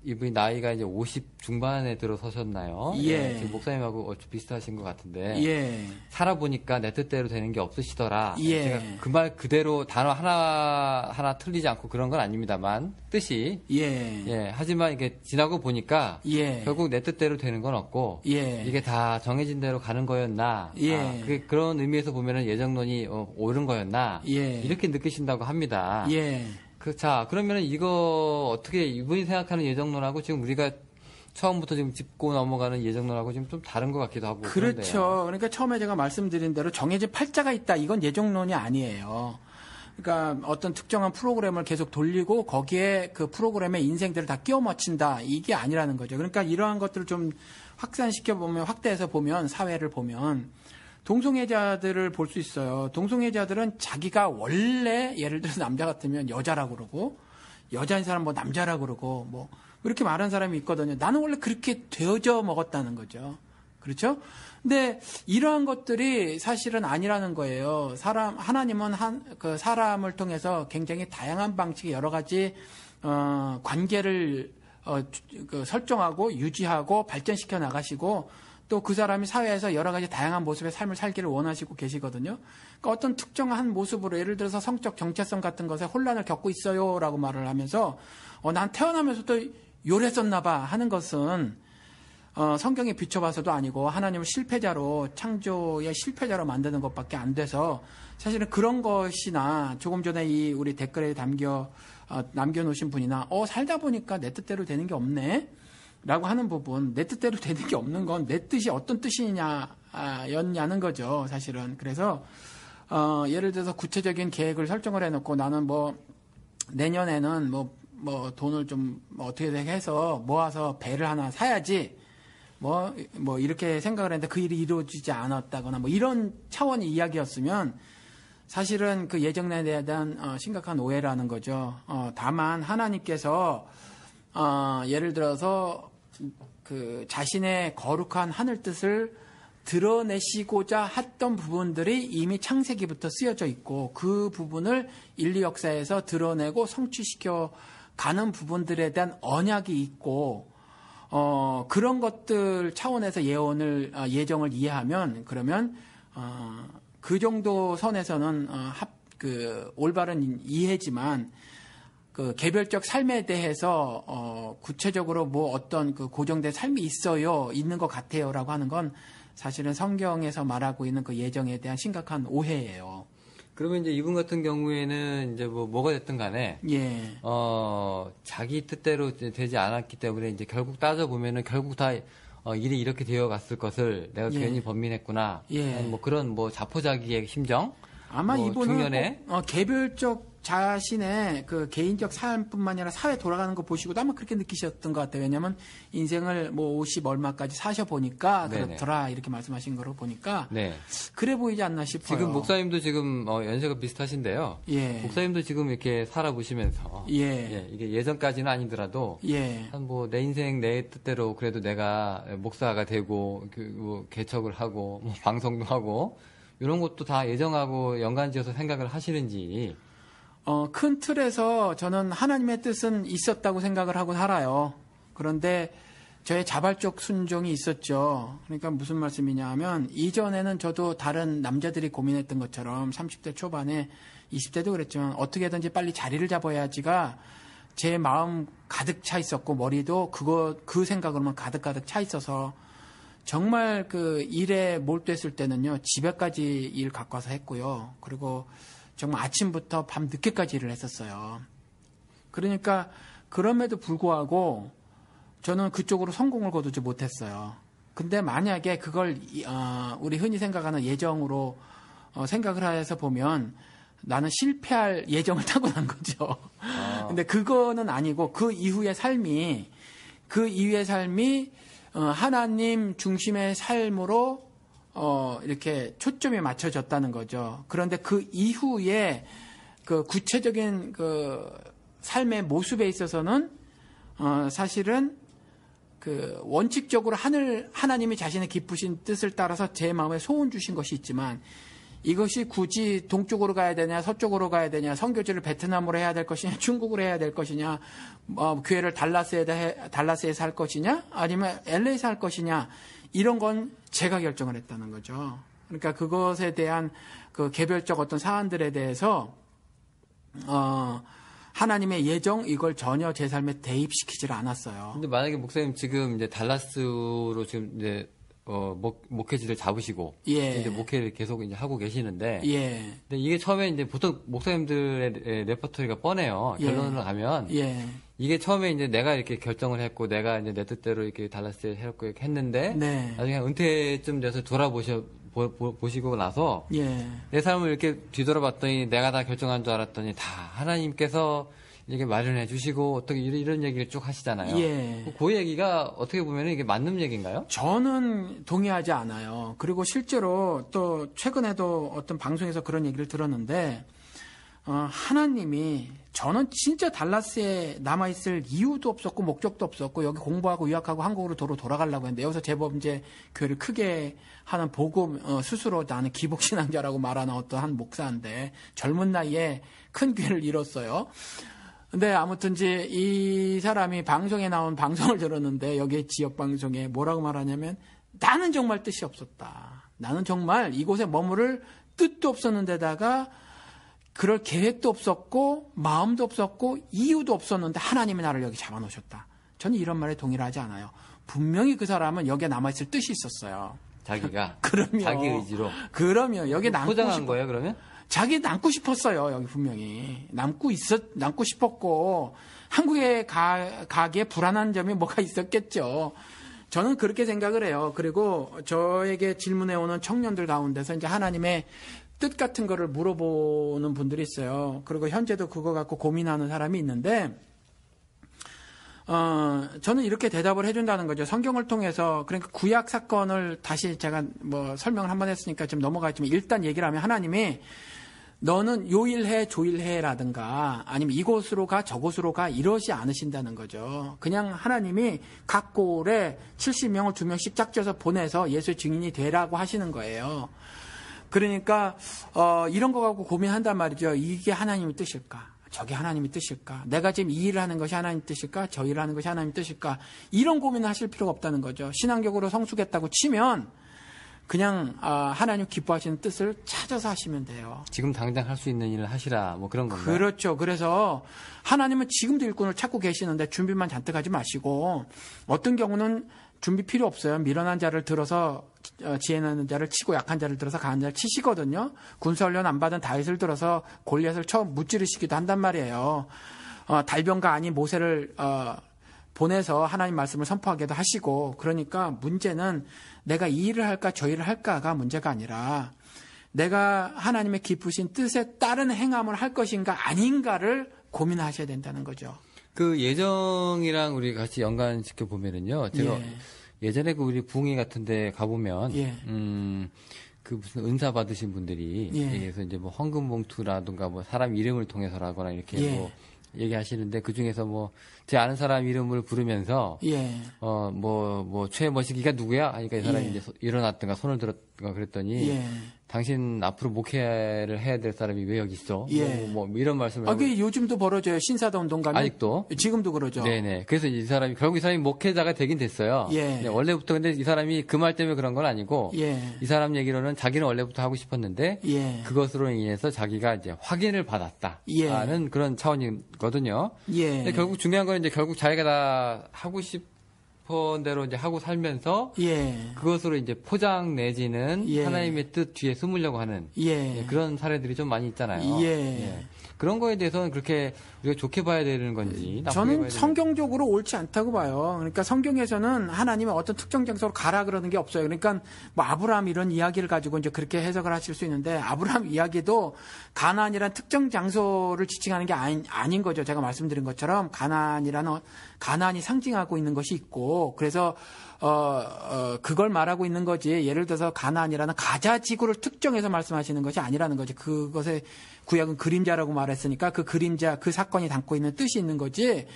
이분이 나이가 이제 50 중반에 들어서셨나요? 지금 목사님하고 얼추 비슷하신 것 같은데 살아보니까 내 뜻대로 되는 게 없으시더라. 제가 그 말 그대로 단어 하나 틀리지 않고 그런 건 아닙니다만 뜻이 하지만 이게 지나고 보니까 결국 내 뜻대로 되는 건 없고 이게 다 정해진 대로 가는 거였나? 그런 의미에서 보면은 예정론이 옳은 거였나? 이렇게 느끼신다고 합니다. 그러면은 이거 어떻게 이분이 생각하는 예정론하고 지금 우리가 처음부터 지금 짚고 넘어가는 예정론하고 지금 좀 다른 것 같기도 하고. 그렇죠. 그런데요. 그러니까 처음에 제가 말씀드린 대로 정해진 팔자가 있다. 이건 예정론이 아니에요. 그러니까 어떤 특정한 프로그램을 계속 돌리고 거기에 그 프로그램의 인생들을 다 끼워 맞춘다. 이게 아니라는 거죠. 그러니까 이러한 것들을 좀 확산시켜 보면, 확대해서 보면, 사회를 보면 동성애자들을 볼 수 있어요. 동성애자들은 자기가 원래 예를 들어서 남자 같으면 여자라고 그러고 여자인 사람 뭐 남자라고 그러고 뭐 이렇게 말하는 사람이 있거든요. 나는 원래 그렇게 되어져 먹었다는 거죠. 그렇죠? 근데 이러한 것들이 사실은 아니라는 거예요. 하나님은 그 사람을 통해서 굉장히 다양한 방식의 여러 가지 관계를 그 설정하고 유지하고 발전시켜 나가시고 또 그 사람이 사회에서 여러 가지 다양한 모습의 삶을 살기를 원하시고 계시거든요. 그러니까 어떤 특정한 모습으로 예를 들어서 성적 정체성 같은 것에 혼란을 겪고 있어요라고 말을 하면서 난 태어나면서도 요랬었나 봐 하는 것은 성경에 비춰봐서도 아니고 하나님을 실패자로 창조의 실패자로 만드는 것밖에 안 돼서 사실은 그런 것이나 조금 전에 이 우리 댓글에 남겨놓으신 분이나 살다 보니까 내 뜻대로 되는 게 없네 라고 하는 부분, 내 뜻대로 되는 게 없는 건 내 뜻이 어떤 뜻이냐였냐는 거죠, 사실은. 그래서, 예를 들어서 구체적인 계획을 설정을 해놓고 나는 뭐, 내년에는 뭐, 돈을 좀 어떻게 해서 모아서 배를 하나 사야지, 뭐, 이렇게 생각을 했는데 그 일이 이루어지지 않았다거나 뭐 이런 차원의 이야기였으면 사실은 그 예정론에 대한 심각한 오해라는 거죠. 다만 하나님께서, 예를 들어서 그 자신의 거룩한 하늘 뜻을 드러내시고자 했던 부분들이 이미 창세기부터 쓰여져 있고 그 부분을 인류 역사에서 드러내고 성취시켜 가는 부분들에 대한 언약이 있고 그런 것들 차원에서 예정을 이해하면 그러면 그 정도 선에서는 올바른 이해지만 그 개별적 삶에 대해서 구체적으로 뭐 어떤 그 고정된 삶이 있는 것 같아요라고 하는 건 사실은 성경에서 말하고 있는 그 예정에 대한 심각한 오해예요. 그러면 이제 이분 같은 경우에는 이제 뭐가 됐든 간에 예. 자기 뜻대로 되지 않았기 때문에 이제 결국 따져보면은 결국 다 일이 이렇게 되어 갔을 것을 내가 괜히 번민했구나. 예. 뭐 그런 자포자기의 심정. 아마 이분은 중년에 개별적 자신의 그 개인적 삶뿐만 아니라 사회 돌아가는 거 보시고도 아마 그렇게 느끼셨던 것 같아요. 왜냐하면 인생을 뭐 50 얼마까지 사셔 보니까 그렇더라 이렇게 말씀하신 거로 보니까 네. 그래 보이지 않나 싶어요. 지금 목사님도 지금 연세가 비슷하신데요. 예. 목사님도 지금 이렇게 살아보시면서 이게 예전까지는 아니더라도 한 뭐 내 인생 내 뜻대로 그래도 내가 목사가 되고 뭐 개척을 하고 뭐 방송도 하고 이런 것도 다 예정하고 연관지어서 생각을 하시는지. 큰 틀에서 저는 하나님의 뜻은 있었다고 생각을 하고 살아요. 그런데 저의 자발적 순종이 있었죠. 그러니까 무슨 말씀이냐 하면 이전에는 저도 다른 남자들이 고민했던 것처럼 30대 초반에 20대도 그랬지만 어떻게든지 빨리 자리를 잡아야지가 제 마음 가득 차 있었고 머리도 그 생각으로만 가득 차 있어서 정말 그 일에 몰두했을 때는요, 집에까지 일 갖고 와서 했고요. 그리고 정말 아침부터 밤 늦게까지 일을 했었어요. 그러니까 그럼에도 불구하고 저는 그쪽으로 성공을 거두지 못했어요. 근데 만약에 그걸 우리 흔히 생각하는 예정으로 생각을 해서 보면 나는 실패할 예정을 타고난 거죠. 근데 그거는 아니고 그 이후의 삶이 하나님 중심의 삶으로 이렇게 초점이 맞춰졌다는 거죠. 그런데 그 이후에 그 구체적인 그 삶의 모습에 있어서는 사실은 그 원칙적으로 하나님이 자신의 기쁘신 뜻을 따라서 제 마음에 소원 주신 것이 있지만 이것이 굳이 동쪽으로 가야 되냐 서쪽으로 가야 되냐 선교지를 베트남으로 해야 될 것이냐 중국으로 해야 될 것이냐 교회를 달라스에서 할 것이냐 아니면 LA에서 할 것이냐 이런 건 제가 결정을 했다는 거죠. 그러니까 그것에 대한 그 개별적 어떤 사안들에 대해서 하나님의 예정 이걸 전혀 제 삶에 대입시키질 않았어요. 근데 만약에 목사님 지금 이제 달라스로 지금 이제 목회지를 잡으시고 이제 목회를 계속 이제 하고 계시는데 근데 이게 처음에 이제 보통 목사님들의 레퍼토리가 뻔해요. 결론으로 가면 이게 처음에 이제 내가 이렇게 결정을 했고 내가 이제 내 뜻대로 이렇게 달라스에 해놓고 이렇게 했는데 나중에 은퇴쯤 돼서 보시고 나서 내 삶을 이렇게 뒤돌아봤더니 내가 다 결정한 줄 알았더니 다 하나님께서 이게 마련해 주시고 어떻게 이런 얘기를 쭉 하시잖아요. 예. 그 얘기가 어떻게 보면 이게 맞는 얘기인가요? 저는 동의하지 않아요. 그리고 실제로 또 최근에도 어떤 방송에서 그런 얘기를 들었는데 하나님이 저는 진짜 달라스에 남아있을 이유도 없었고 목적도 없었고 여기 공부하고 유학하고 한국으로 돌아가려고 했는데 여기서 제법 이제 교회를 크게 하는 복음 스스로 나는 기복신앙자라고 말하는 어떤 한 목사인데 젊은 나이에 큰 교회를 이뤘어요. 근데 아무튼 이제 이 사람이 방송에 나온 방송을 들었는데 여기 지역 방송에 뭐라고 말하냐면 나는 정말 뜻이 없었다. 나는 정말 이곳에 머무를 뜻도 없었는데다가 그럴 계획도 없었고 마음도 없었고 이유도 없었는데 하나님이 나를 여기 잡아놓으셨다. 저는 이런 말에 동의를 하지 않아요. 분명히 그 사람은 여기에 남아있을 뜻이 있었어요. 자기가? 그럼요. 자기 의지로? 그럼요. 여기 남고 포장한 거예요 그러면? 자기 남고 싶었어요. 여기 분명히 남고 싶었고 한국에 가기에 불안한 점이 뭐가 있었겠죠. 저는 그렇게 생각을 해요. 그리고 저에게 질문해 오는 청년들 가운데서 이제 하나님의 뜻 같은 거를 물어보는 분들이 있어요. 그리고 현재도 그거 갖고 고민하는 사람이 있는데 저는 이렇게 대답을 해준다는 거죠. 성경을 통해서 그러니까 구약 사건을 다시 제가 뭐 설명을 한번 했으니까 좀 넘어가겠지만 일단 얘기를 하면 하나님이 너는 요일해 조일해라든가 아니면 이곳으로 가 저곳으로 가 이러지 않으신다는 거죠. 그냥 하나님이 각 골에 70명을 2명씩 짝져서 보내서 예수의 증인이 되라고 하시는 거예요. 그러니까 이런 거 갖고 고민한단 말이죠. 이게 하나님의 뜻일까? 저게 하나님의 뜻일까? 내가 지금 이 일을 하는 것이 하나님의 뜻일까? 저 일을 하는 것이 하나님의 뜻일까? 이런 고민을 하실 필요가 없다는 거죠. 신앙적으로 성숙했다고 치면 그냥 하나님 기뻐하시는 뜻을 찾아서 하시면 돼요. 지금 당장 할 수 있는 일을 하시라 뭐 그런 건가요? 그렇죠. 그래서 하나님은 지금도 일꾼을 찾고 계시는데 준비만 잔뜩 하지 마시고 어떤 경우는 준비 필요 없어요. 미련한 자를 들어서 지혜 있는 자를 치고 약한 자를 들어서 강한 자를 치시거든요. 군사훈련 안 받은 다윗을 들어서 골리앗을 처음 무찌르시기도 한단 말이에요. 달변가 아닌 모세를 보내서 하나님 말씀을 선포하기도 하시고 그러니까 문제는 내가 이 일을 할까 저 일을 할까가 문제가 아니라 내가 하나님의 기쁘신 뜻에 따른 행함을 할 것인가 아닌가를 고민하셔야 된다는 거죠. 그 예정이랑 우리 같이 연관시켜 보면은요. 제가 예전에 그 우리 부흥회 같은 데 가보면 그 무슨 은사 받으신 분들이 그래서 이제 뭐 헌금 봉투라든가 뭐 사람 이름을 통해서라거나 이렇게 뭐 얘기하시는데 그 중에서 뭐 제 아는 사람 이름을 부르면서 뭐 최머시기가 누구야? 하니까 이 사람이 이제 일어났던가 손을 들었던가 그랬더니 당신 앞으로 목회를 해야 될 사람이 왜 여기 있어? 뭐 이런 말씀을 그게 요즘도 벌어져요. 신사도 운동 가면 아직도 지금도 그러죠. 네네. 그래서 이 사람이 결국 이 사람이 목회자가 되긴 됐어요. 네, 원래부터 근데 이 사람이 그 말 때문에 그런 건 아니고 이 사람 얘기로는 자기는 원래부터 하고 싶었는데 그것으로 인해서 자기가 이제 확인을 받았다라는 그런 차원이거든요. 근데 결국 중요한 건 이제 결국 자기가 다 하고 싶은 대로 이제 하고 살면서 그것으로 이제 포장 내지는 하나님의 뜻 뒤에 숨으려고 하는 그런 사례들이 좀 많이 있잖아요. 그런 거에 대해서는 그렇게 우리가 좋게 봐야 되는 건지 저는 성경적으로 옳지 않다고 봐요. 그러니까 성경에서는 하나님의 어떤 특정 장소로 가라 그러는 게 없어요. 그러니까 뭐 아브라함 이런 이야기를 가지고 이제 그렇게 해석을 하실 수 있는데 아브라함 이야기도 가나안이라는 특정 장소를 지칭하는 게 아닌 거죠. 제가 말씀드린 것처럼 가나안이 상징하고 있는 것이 있고 그래서 그걸 말하고 있는 거지. 예를 들어서 가나안이라는 가자지구를 특정해서 말씀하시는 것이 아니라는 거지. 그것의 구약은 그림자라고 말했으니까 그 그림자, 그 사건이 담고 있는 뜻이 있는 거지.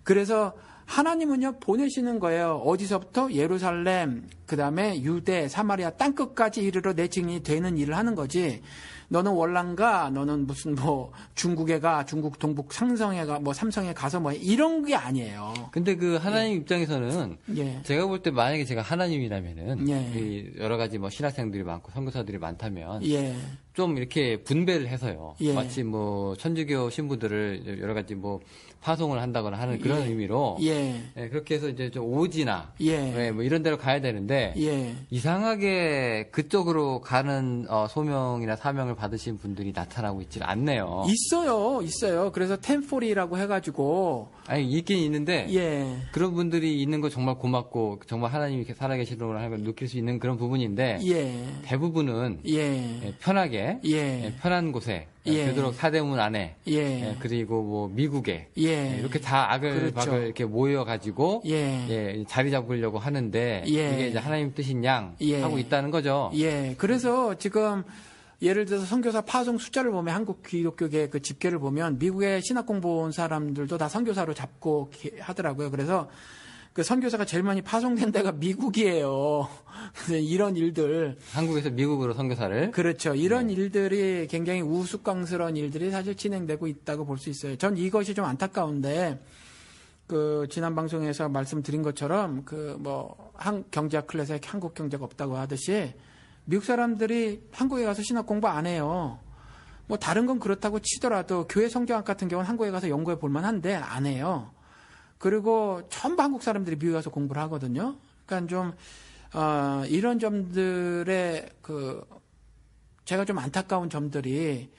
그래서 하나님은요, 보내시는 거예요. 어디서부터? 예루살렘, 그 다음에 유대, 사마리아 땅끝까지 이르러 내 증인이 되는 일을 하는 거지. 너는 월남가, 너는 무슨 뭐 중국에 가, 중국 동북 상성에 가, 뭐 삼성에 가서 뭐 이런 게 아니에요. 근데 그 하나님 입장에서는 제가 볼 때 만약에 제가 하나님이라면은 이 여러 가지 뭐 신학생들이 많고 선교사들이 많다면 좀 이렇게 분배를 해서요. 마치 뭐 천주교 신부들을 여러 가지 뭐 파송을 한다거나 하는 그런 의미로 그렇게 해서 이제 좀 오지나 뭐 이런 데로 가야 되는데 이상하게 그쪽으로 가는 소명이나 사명을 받으신 분들이 나타나고 있질 않네요. 있어요. 그래서 템포리라고 해가지고 아니 있긴 있는데 그런 분들이 있는 거 정말 고맙고 정말 하나님이 이렇게 살아계시는 걸 느낄 수 있는 그런 부분인데 대부분은 편하게 편한 곳에 되도록 사대문 안에 그리고 뭐 미국에 이렇게 다 악을 박을 이렇게 모여가지고 자리 잡으려고 하는데 이게 이제 하나님 뜻인 양 하고 있다는 거죠. 그래서 지금 예를 들어서 선교사 파송 숫자를 보면 한국 기독교계 그 집계를 보면 미국의 신학 공부 온 사람들도 다 선교사로 잡고 하더라고요. 그래서 그 선교사가 제일 많이 파송된 데가 미국이에요. 이런 일들. 한국에서 미국으로 선교사를. 그렇죠. 이런 일들이 굉장히 우스꽝스러운 일들이 사실 진행되고 있다고 볼 수 있어요. 전 이것이 좀 안타까운데, 그, 지난 방송에서 말씀드린 것처럼, 그, 뭐, 경제학 클래스에 한국 경제가 없다고 하듯이, 미국 사람들이 한국에 가서 신학 공부 안 해요. 뭐, 다른 건 그렇다고 치더라도, 교회 성경학 같은 경우는 한국에 가서 연구해 볼 만한데, 안 해요. 그리고 전부 한국 사람들이 미국에 가서 공부를 하거든요. 그러니까 좀 이런 점들의 제가 좀 안타까운 점들이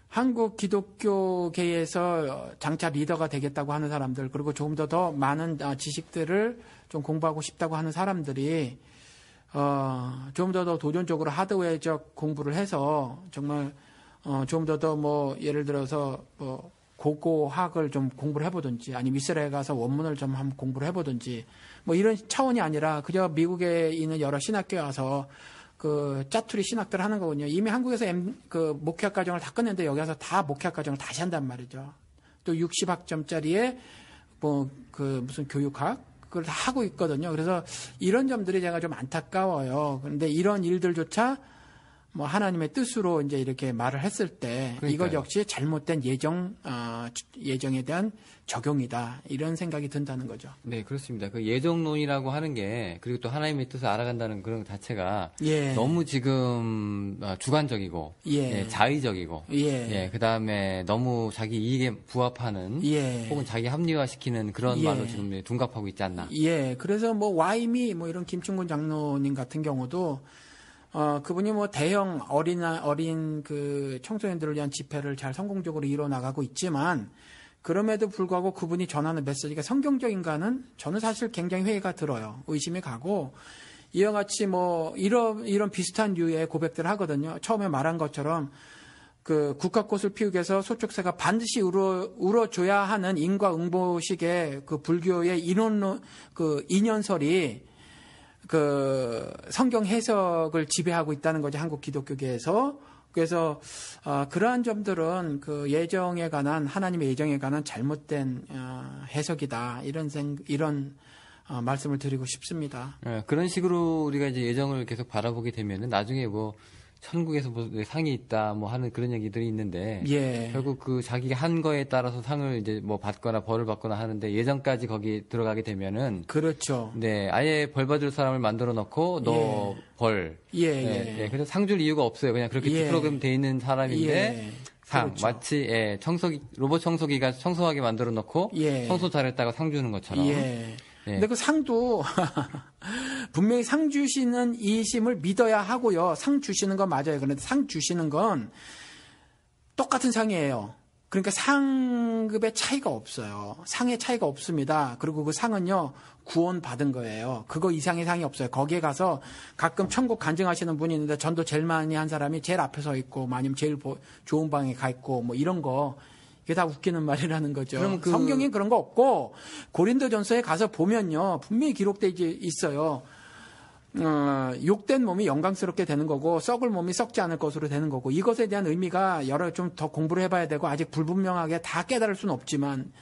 한국 기독교계에서 장차 리더가 되겠다고 하는 사람들, 그리고 조금 더 많은 지식들을 좀 공부하고 싶다고 하는 사람들이 좀 더 도전적으로 하드웨어적 공부를 해서 정말 좀 더 뭐 예를 들어서 뭐 고고학을 좀 공부를 해보든지 아니면 이스라엘 가서 원문을 좀 한번 공부를 해보든지 뭐 이런 차원이 아니라 그저 미국에 있는 여러 신학교에 와서 그 짜투리 신학들 하는 거거든요. 이미 한국에서 그 목회학 과정을 다 끝냈는데 여기 와서 다 목회학 과정을 다시 한단 말이죠. 또 60학점짜리의 뭐 그 무슨 교육학 그걸 다 하고 있거든요. 그래서 이런 점들이 제가 좀 안타까워요. 그런데 이런 일들조차 뭐 하나님의 뜻으로 이제 이렇게 말을 했을 때 이것 역시 잘못된 예정에 대한 적용이다 이런 생각이 든다는 거죠. 네, 그렇습니다. 그 예정론이라고 하는 게 그리고 또 하나님의 뜻을 알아간다는 그런 자체가 너무 지금 주관적이고 자의적이고 그다음에 너무 자기 이익에 부합하는 혹은 자기 합리화시키는 그런 말로 지금 둔갑하고 있지 않나. 그래서 뭐 와이미 뭐 이런 김충곤 장로님 같은 경우도 그분이 뭐 대형 어린 그 청소년들을 위한 집회를 잘 성공적으로 이뤄 나가고 있지만 그럼에도 불구하고 그분이 전하는 메시지가 성경적인가는 저는 사실 굉장히 회의가 들어요. 의심이 가고 이와 같이 뭐 이런 비슷한 류의 고백들을 하거든요. 처음에 말한 것처럼 그 국화꽃을 피우기 위해서 소축새가 반드시 울어줘야 하는 인과응보식의 그 불교의 인연설이 그 성경 해석을 지배하고 있다는 거죠. 한국 기독교계에서. 그래서 그러한 점들은 그 예정에 관한 하나님의 예정에 관한 잘못된 해석이다. 이런 말씀을 드리고 싶습니다. 그런 식으로 우리가 이제 예정을 계속 바라보게 되면은 나중에 뭐 천국에서 뭐 상이 있다 뭐 하는 그런 얘기들이 있는데 결국 그 자기가 한 거에 따라서 상을 이제 뭐 받거나 벌을 받거나 하는데 예정까지 거기 들어가게 되면은 그렇죠. 네, 아예 벌 받을 사람을 만들어 놓고 너 벌. 그래서 상 줄 이유가 없어요. 그냥 그렇게 프로그램 돼 있는 사람인데 상 그렇죠. 마치 로봇 청소기가 청소하게 만들어 놓고 청소 잘했다가 상 주는 것처럼. 근데 그 상도 분명히 상 주시는 이심을 믿어야 하고요. 상 주시는 건 맞아요. 그런데 상 주시는 건 똑같은 상이에요. 그러니까 상급의 차이가 없어요. 상의 차이가 없습니다. 그리고 그 상은요, 구원 받은 거예요. 그거 이상의 상이 없어요. 거기에 가서 가끔 천국 간증하시는 분이 있는데 전도 제일 많이 한 사람이 제일 앞에 서 있고, 아니면 제일 좋은 방에 가 있고, 뭐 이런 거. 이게 다 웃기는 말이라는 거죠. 그럼 성경에 그런 거 없고 고린도전서에 가서 보면요 분명히 기록돼 있어요. 욕된 몸이 영광스럽게 되는 거고 썩을 몸이 썩지 않을 것으로 되는 거고 이것에 대한 의미가 여러 좀 더 공부를 해봐야 되고 아직 불분명하게 다 깨달을 수는 없지만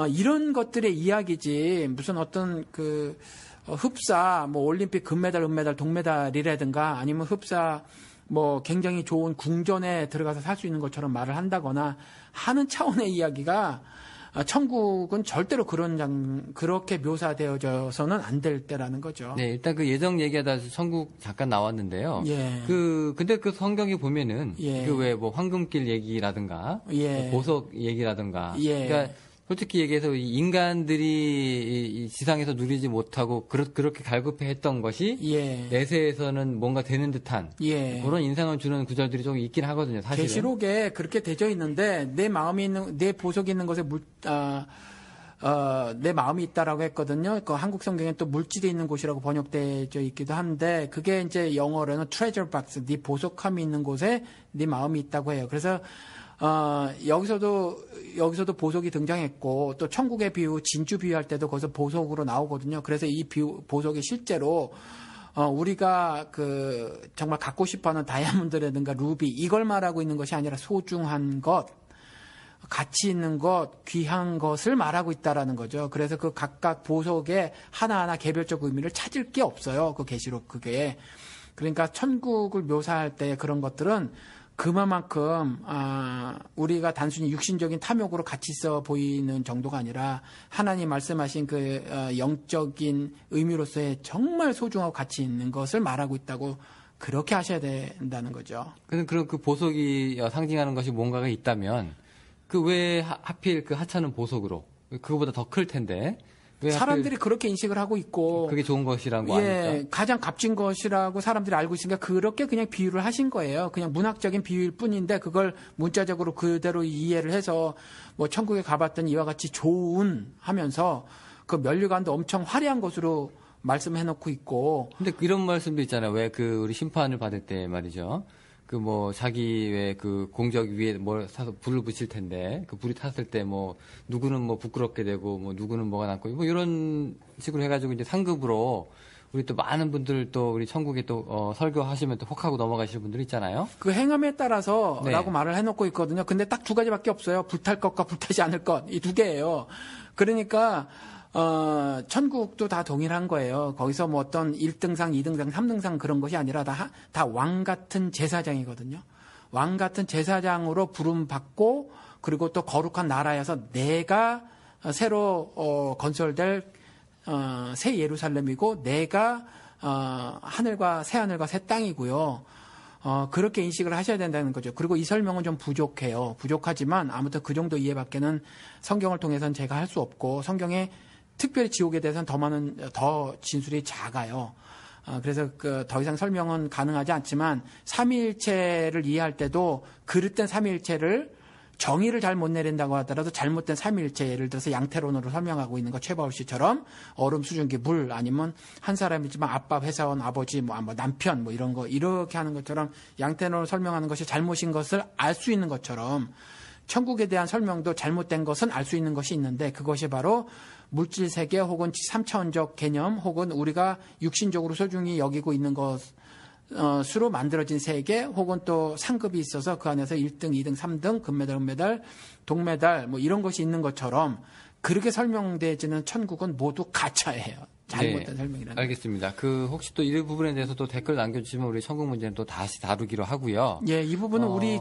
이런 것들의 이야기지 무슨 어떤 그 흡사 뭐 올림픽 금메달, 은메달, 동메달이라든가 아니면 흡사 뭐 굉장히 좋은 궁전에 들어가서 살 수 있는 것처럼 말을 한다거나 하는 차원의 이야기가 천국은 절대로 그렇게 묘사되어져서는 안 될 때라는 거죠. 네, 일단 그 예정 얘기하다 천국 잠깐 나왔는데요. 근데 그 성경에 보면은 그 왜 뭐 황금길 얘기라든가 보석 얘기라든가 그러니까 솔직히 얘기해서 인간들이 지상에서 누리지 못하고 그렇게 갈급해했던 것이 내세에서는 뭔가 되는 듯한 그런 인상을 주는 구절들이 좀 있긴 하거든요. 사실은. 계시록에 그렇게 되어 있는데 내 마음이 있는 내 보석이 있는 것에 내 마음이 있다라고 했거든요. 그 한국 성경에 또 물질이 있는 곳이라고 번역되어 있기도 한데 그게 이제 영어로는 treasure box, 네 보석함이 있는 곳에 네 마음이 있다고 해요. 그래서 여기서도 보석이 등장했고 또 천국의 비유, 진주 비유할 때도 거기서 보석으로 나오거든요. 그래서 이 보석이 실제로 우리가 정말 갖고 싶어하는 다이아몬드라든가 루비 이걸 말하고 있는 것이 아니라 소중한 것, 가치 있는 것, 귀한 것을 말하고 있다라는 거죠. 그래서 그 각각 보석의 하나하나 개별적 의미를 찾을 게 없어요. 그 계시록 그게. 그러니까 천국을 묘사할 때 그런 것들은 그만큼 우리가 단순히 육신적인 탐욕으로 가치 있어 보이는 정도가 아니라 하나님 말씀하신 그 영적인 의미로서의 정말 소중하고 가치 있는 것을 말하고 있다고 그렇게 하셔야 된다는 거죠. 그럼 그 보석이 상징하는 것이 뭔가가 있다면 그 왜 하필 그 하찮은 보석으로 그거보다 더 클 텐데 왜 사람들이 그렇게 인식을 하고 있고 그게 좋은 것이라고 하니까 가장 값진 것이라고 사람들이 알고 있으니까 그렇게 그냥 비유를 하신 거예요. 그냥 문학적인 비유일 뿐인데 그걸 문자적으로 그대로 이해를 해서 뭐 천국에 가봤더니 이와 같이 좋은 하면서 그 면류관도 엄청 화려한 것으로 말씀해놓고 있고. 근데 이런 말씀도 있잖아요. 왜 우리 심판을 받을 때 말이죠. 자기 왜 공적 위에 뭘 사서 불을 붙일 텐데, 그 불이 탔을 때 누구는 부끄럽게 되고, 누구는 뭐가 남고, 이런 식으로 해가지고 이제 상급으로 우리 또 많은 분들 또 우리 천국에 또, 설교하시면 또 혹하고 넘어가시는 분들 있잖아요. 그 행함에 따라서 네. 라고 말을 해놓고 있거든요. 근데 딱 두 가지밖에 없어요. 불탈 것과 불타지 않을 것. 이 두 개예요. 그러니까, 천국도 다 동일한 거예요. 거기서 어떤 1등상, 2등상, 3등상 그런 것이 아니라 다 왕 같은 제사장이거든요. 왕 같은 제사장으로 부름받고 그리고 또 거룩한 나라에서 내가 새로 건설될 새 예루살렘이고 내가 하늘과 새 하늘과 새 땅이고요. 그렇게 인식을 하셔야 된다는 거죠. 그리고 이 설명은 좀 부족해요. 부족하지만 아무튼 그 정도 이해밖에는 성경을 통해서는 제가 할 수 없고 성경에 특별히 지옥에 대해서는 더 진술이 작아요. 그래서 더 이상 설명은 가능하지 않지만 삼위일체를 이해할 때도 그릇된 삼위일체를 정의를 잘 못 내린다고 하더라도 잘못된 삼위일체 예를 들어서 양태론으로 설명하고 있는 거 최바울 씨처럼 얼음, 수증기, 물 아니면 한 사람이지만 아빠, 회사원, 아버지, 남편 이런 거 이렇게 하는 것처럼 양태론으로 설명하는 것이 잘못인 것을 알 수 있는 것처럼 천국에 대한 설명도 잘못된 것은 알 수 있는 것이 있는데 그것이 바로 물질 세계 혹은 3차원적 개념 혹은 우리가 육신적으로 소중히 여기고 있는 것으로 만들어진 세계 혹은 또 상급이 있어서 그 안에서 1등, 2등, 3등, 금메달, 은메달, 동메달 이런 것이 있는 것처럼 그렇게 설명되지는 천국은 모두 가짜예요. 잘못된 설명이라는. 알겠습니다. 혹시 또 이 부분에 대해서 또 댓글 남겨주시면 우리 천국 문제는 또 다시 다루기로 하고요. 예, 이 부분은 우리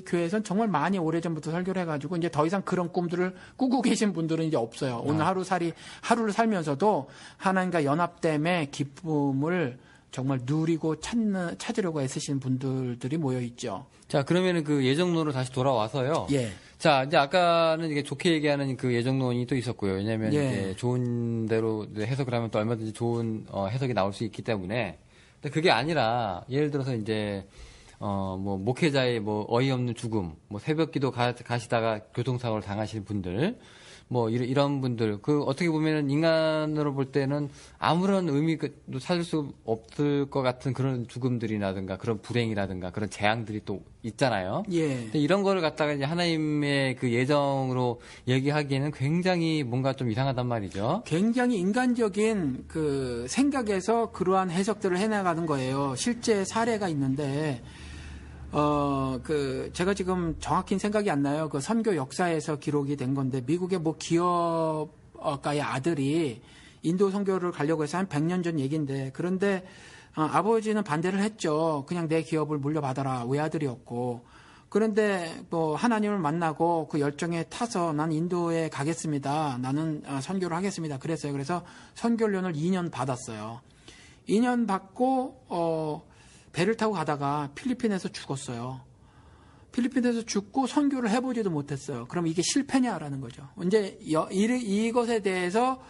교회에서는 정말 많이 오래전부터 설교를 해가지고 이제 더 이상 그런 꿈들을 꾸고 계신 분들은 이제 없어요. 오늘 하루를 살면서도 하나님과 연합됨의 기쁨을 정말 누리고 찾으려고 애쓰시는 분들이 모여 있죠. 자, 그러면은 그 예정론으로 다시 돌아와서요. 예. 자, 이제 아까는 이게 좋게 얘기하는 그 예정론이 또 있었고요. 왜냐면 이제 좋은 대로 해석을 하면 또 얼마든지 좋은 해석이 나올 수 있기 때문에. 근데 그게 아니라 예를 들어서 이제 목회자의 어이없는 죽음, 새벽 기도 가시다가 교통사고를 당하시는 분들, 이런 분들, 어떻게 보면은 인간으로 볼 때는 아무런 의미도 찾을 수 없을 것 같은 그런 죽음들이라든가 그런 불행이라든가 그런 재앙들이 또 있잖아요. 예. 근데 이런 거를 갖다가 이제 하나님의 그 예정으로 얘기하기에는 굉장히 뭔가 좀 이상하단 말이죠. 굉장히 인간적인 그 생각에서 그러한 해석들을 해나가는 거예요. 실제 사례가 있는데, 제가 지금 정확히 생각이 안 나요. 그 선교 역사에서 기록이 된 건데, 미국의 기업가의 아들이 인도 선교를 가려고 해서 한 100년 전 얘기인데, 그런데, 아버지는 반대를 했죠. 그냥 내 기업을 물려받아라. 외아들이었고. 그런데 하나님을 만나고 그 열정에 타서 난 인도에 가겠습니다. 나는 선교를 하겠습니다. 그랬어요. 그래서 선교료를 2년 받았어요. 2년 받고, 배를 타고 가다가 필리핀에서 죽었어요. 필리핀에서 죽고 선교를 해보지도 못했어요. 그럼 이게 실패냐라는 거죠. 이제 이것에 대해서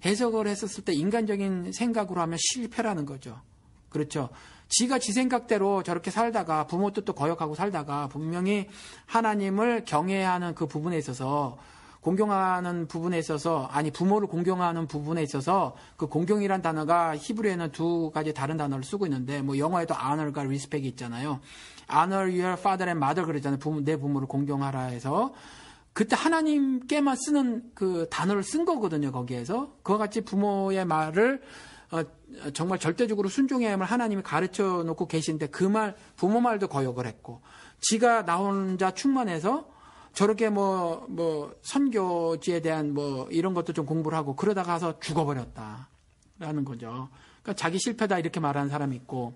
해석을 했었을 때 인간적인 생각으로 하면 실패라는 거죠. 그렇죠. 지가 지 생각대로 저렇게 살다가 부모 뜻도 거역하고 살다가 분명히 하나님을 경외하는 그 부분에 있어서 공경하는 부분에 있어서, 아니 부모를 공경하는 부분에 있어서 그 공경이란 단어가 히브리어에는 두 가지 다른 단어를 쓰고 있는데, 뭐 영어에도 honor과 respect이 있잖아요. honor your father and mother 그러잖아요. 내 부모를 공경하라 해서. 그때 하나님께만 쓰는 그 단어를 쓴 거거든요. 거기에서 그와 같이 부모의 말을 정말 절대적으로 순종해야만 하나님이 가르쳐 놓고 계신데, 그 말, 부모 말도 거역을 했고, 지가 나 혼자 충만해서 저렇게 선교지에 대한 이런 것도 좀 공부를 하고 그러다가 가서 죽어버렸다라는 거죠. 그러니까 자기 실패다 이렇게 말하는 사람이 있고,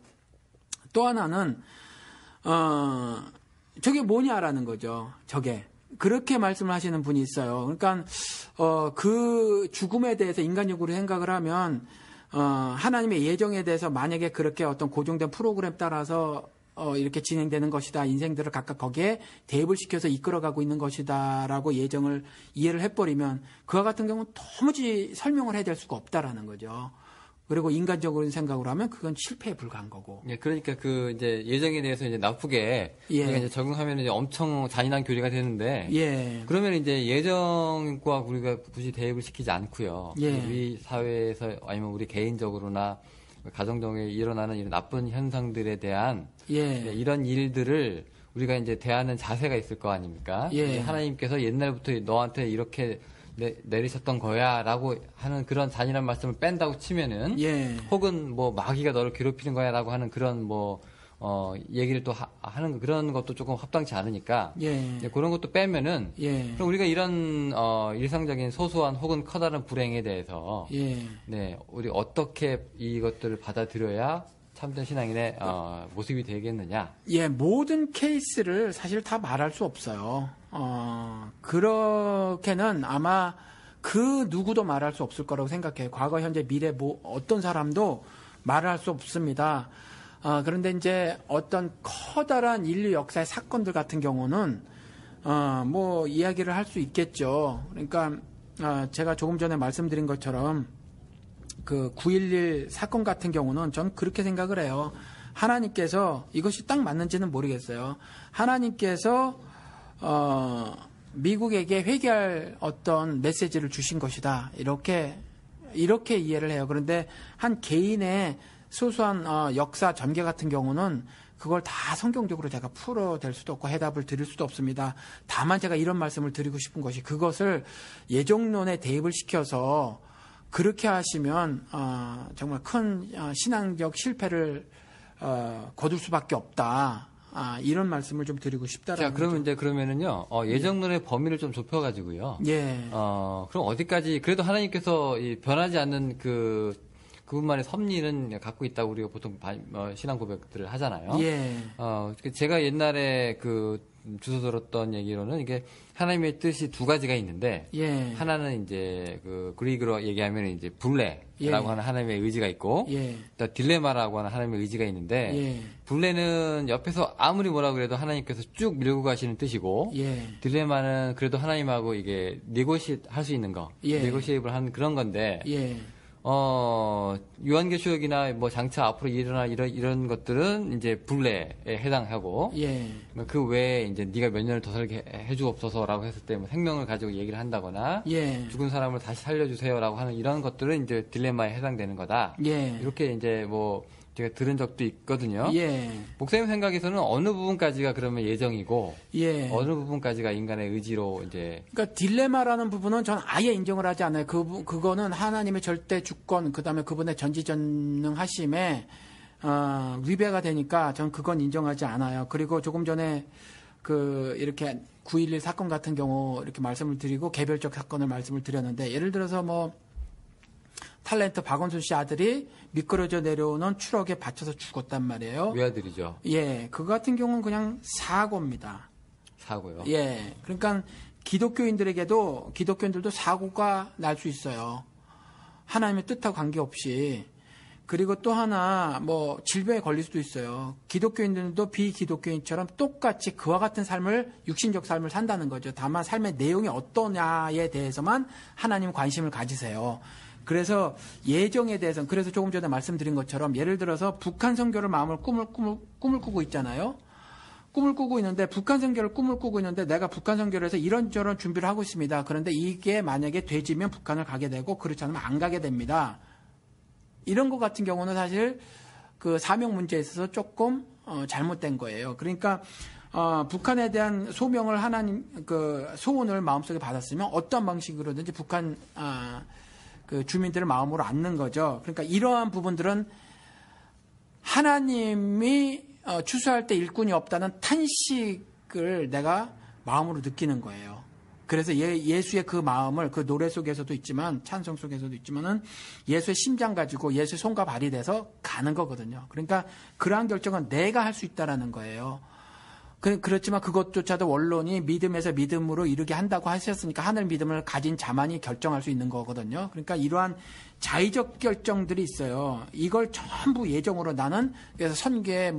또 하나는 저게 뭐냐라는 거죠. 저게 그렇게 말씀을 하시는 분이 있어요. 그러니까 그 죽음에 대해서 인간적으로 생각을 하면 하나님의 예정에 대해서 만약에 그렇게 어떤 고정된 프로그램 따라서 이렇게 진행되는 것이다. 인생들을 각각 거기에 대입을 시켜서 이끌어가고 있는 것이다라고 예정을 이해를 해버리면 그와 같은 경우는 도무지 설명을 해야 될 수가 없다라는 거죠. 그리고 인간적으로 생각을 하면 그건 실패에 불과한 거고. 예, 그러니까 그 이제 예정에 대해서 이제 나쁘게 우리가 이제 적응하면 이제 엄청 잔인한 교리가 되는데, 그러면 이제 예정과 우리가 굳이 대입을 시키지 않고요. 우리 사회에서 아니면 우리 개인적으로나 가정적으로 일어나는 이런 나쁜 현상들에 대한 이런 일들을 우리가 이제 대하는 자세가 있을 거 아닙니까? 하나님께서 옛날부터 너한테 이렇게 내리셨던 거야라고 하는 그런 잔인한 말씀을 뺀다고 치면은, 혹은 마귀가 너를 괴롭히는 거야라고 하는 그런 얘기를 또 하는 그런 것도 조금 합당치 않으니까, 그런 것도 빼면은, 그럼 우리가 이런 일상적인 소소한 혹은 커다란 불행에 대해서 우리 어떻게 이것들을 받아들여야 참된 신앙인의 모습이 되겠느냐? 모든 케이스를 사실 다 말할 수 없어요. 그렇게는 아마 그 누구도 말할 수 없을 거라고 생각해요. 과거, 현재, 미래 어떤 사람도 말할 수 없습니다. 그런데 이제 어떤 커다란 인류 역사의 사건들 같은 경우는 이야기를 할 수 있겠죠. 그러니까 제가 조금 전에 말씀드린 것처럼 그 9.11 사건 같은 경우는 전 그렇게 생각을 해요. 하나님께서, 이것이 딱 맞는지는 모르겠어요. 하나님께서 미국에게 회개할 어떤 메시지를 주신 것이다. 이렇게 이해를 해요. 그런데 한 개인의 소소한 역사 전개 같은 경우는 그걸 다 성경적으로 제가 풀어댈 수도 없고 해답을 드릴 수도 없습니다. 다만 제가 이런 말씀을 드리고 싶은 것이, 그것을 예정론에 대입을 시켜서 그렇게 하시면 정말 큰 신앙적 실패를 거둘 수밖에 없다. 이런 말씀을 좀 드리고 싶다라는. 자, 그러면 이제 그러면은요, 예정론의 범위를 좀 좁혀가지고요. 그럼 어디까지, 그래도 하나님께서 변하지 않는 그분만의 섭리는 갖고 있다고 우리가 보통 신앙 고백들을 하잖아요. 제가 옛날에 주워 들었던 얘기로는 이게 하나님의 뜻이 두 가지가 있는데, 하나는 이제 그리그로 얘기하면 이제 불레라고 하는 하나님의 의지가 있고, 또 딜레마라고 하는 하나님의 의지가 있는데, 불레는 옆에서 아무리 뭐라 그래도 하나님께서 쭉 밀고 가시는 뜻이고, 딜레마는 그래도 하나님하고 이게 네고시에이트 할 수 있는 거, 네고시에이트를 하는 그런 건데, 요한계시록이나 장차 앞으로 일어나 이런 것들은 이제 불례에 해당하고, 그 외에 이제 네가 몇 년을 더 살게 해주옵소서라고 했을 때 생명을 가지고 얘기를 한다거나, 죽은 사람을 다시 살려주세요라고 하는 이런 것들은 이제 딜레마에 해당되는 거다. 이렇게 이제 제가 들은 적도 있거든요. 목사님 생각에서는 어느 부분까지가 그러면 예정이고, 어느 부분까지가 인간의 의지로 이제. 그러니까 딜레마라는 부분은 전 아예 인정을 하지 않아요. 그거는 하나님의 절대 주권, 그 다음에 그분의 전지전능하심에 위배가 되니까 전 그건 인정하지 않아요. 그리고 조금 전에 이렇게 9.11 사건 같은 경우 이렇게 말씀을 드리고 개별적 사건을 말씀을 드렸는데, 예를 들어서 탤런트 박원순 씨 아들이 미끄러져 내려오는 추럭에 받쳐서 죽었단 말이에요. 외아들이죠. 그거 같은 경우는 그냥 사고입니다. 사고요? 그러니까 기독교인들도 사고가 날 수 있어요. 하나님의 뜻하고 관계없이. 그리고 또 하나, 질병에 걸릴 수도 있어요. 기독교인들도 비기독교인처럼 똑같이 그와 같은 육신적 삶을 산다는 거죠. 다만 삶의 내용이 어떠냐에 대해서만 하나님 관심을 가지세요. 그래서 예정에 대해서는, 그래서 조금 전에 말씀드린 것처럼 예를 들어서 북한 선교를 마음으로 꿈을 꾸고 있잖아요. 꿈을 꾸고 있는데 북한 선교를 꿈을 꾸고 있는데 내가 북한 선교를 해서 이런저런 준비를 하고 있습니다. 그런데 이게 만약에 되지면 북한을 가게 되고 그렇지 않으면 안 가게 됩니다. 이런 것 같은 경우는 사실 그 사명 문제에 있어서 조금 잘못된 거예요. 그러니까 북한에 대한 소명을 하나님 그 소원을 마음속에 받았으면 어떤 방식으로든지 북한 그 주민들을 마음으로 안는 거죠. 그러니까 이러한 부분들은 하나님이 추수할 때 일꾼이 없다는 탄식을 내가 마음으로 느끼는 거예요. 그래서 예수의 그 마음을 그 노래 속에서도 있지만 찬송 속에서도 있지만은 예수의 심장 가지고 예수의 손과 발이 돼서 가는 거거든요. 그러니까 그러한 결정은 내가 할 수 있다라는 거예요. 그렇지만 그것조차도 원론이 믿음에서 믿음으로 이르게 한다고 하셨으니까 하늘 믿음을 가진 자만이 결정할 수 있는 거거든요. 그러니까 이러한 자의적 결정들이 있어요. 이걸 전부 예정으로 나는 그래서 선교에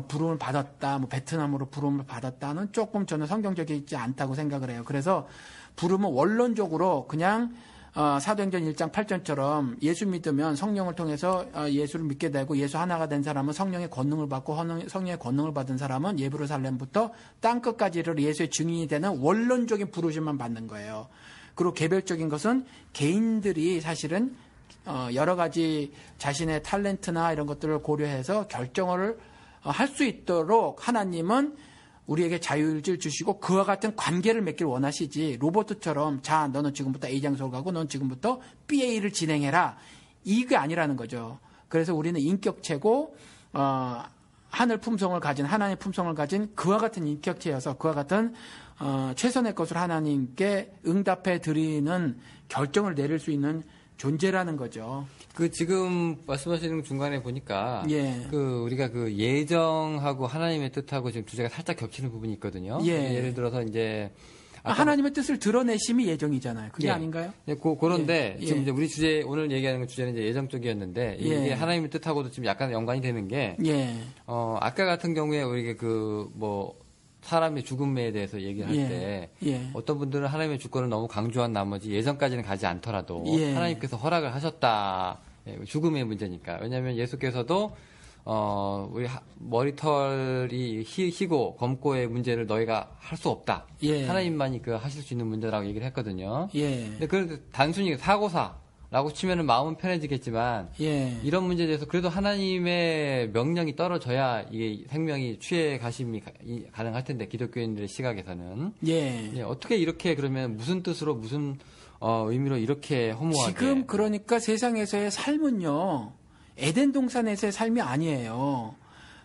부름을 받았다, 베트남으로 부름을 받았다는 조금 저는 성경적이지 않다고 생각을 해요. 그래서 부름은 원론적으로 그냥 사도행전 1장 8절처럼 예수 믿으면 성령을 통해서 예수를 믿게 되고 예수 하나가 된 사람은 성령의 권능을 받고 성령의 권능을 받은 사람은 예루살렘부터 땅끝까지 이르러 예수의 증인이 되는 원론적인 부르심만 받는 거예요. 그리고 개별적인 것은 개인들이 사실은 여러 가지 자신의 탤런트나 이런 것들을 고려해서 결정을 할 수 있도록 하나님은 우리에게 자유를 주시고 그와 같은 관계를 맺길 원하시지 로버트처럼 자 너는 지금부터 A 장소로 가고 너는 지금부터 BA를 진행해라 이게 아니라는 거죠. 그래서 우리는 인격체고 하늘 품성을 가진 하나님의 품성을 가진 그와 같은 인격체여서 그와 같은 최선의 것을 하나님께 응답해 드리는 결정을 내릴 수 있는 존재라는 거죠. 그 지금 말씀하시는 중간에 보니까 우리가 그 예정하고 하나님의 뜻하고 지금 주제가 살짝 겹치는 부분이 있거든요. 예를 들어서 이제 하나님의 뜻을 드러내심이 예정이잖아요. 그게 아닌가요? 그런데 지금 이제 우리 주제 오늘 얘기하는 주제는 이제 예정 쪽이었는데 이게 하나님의 뜻하고도 지금 약간 연관이 되는 게 아까 같은 경우에 우리가 사람의 죽음에 대해서 얘기를 할 때 어떤 분들은 하나님의 주권을 너무 강조한 나머지 예정까지는 가지 않더라도 하나님께서 허락을 하셨다. 죽음의 문제니까. 왜냐하면 예수께서도 우리 머리털이 희고 검고의 문제를 너희가 할 수 없다. 하나님만이 하실 수 있는 문제라고 얘기를 했거든요. 근데 그 단순히 사고사라고 치면은 마음은 편해지겠지만 이런 문제에 대해서 그래도 하나님의 명령이 떨어져야 이게 생명이 취해 가심이 가능할 텐데 기독교인들의 시각에서는 어떻게 이렇게 그러면 무슨 뜻으로 무슨 의미로 이렇게 허무하게 지금 그러니까 세상에서의 삶은요 에덴 동산에서의 삶이 아니에요.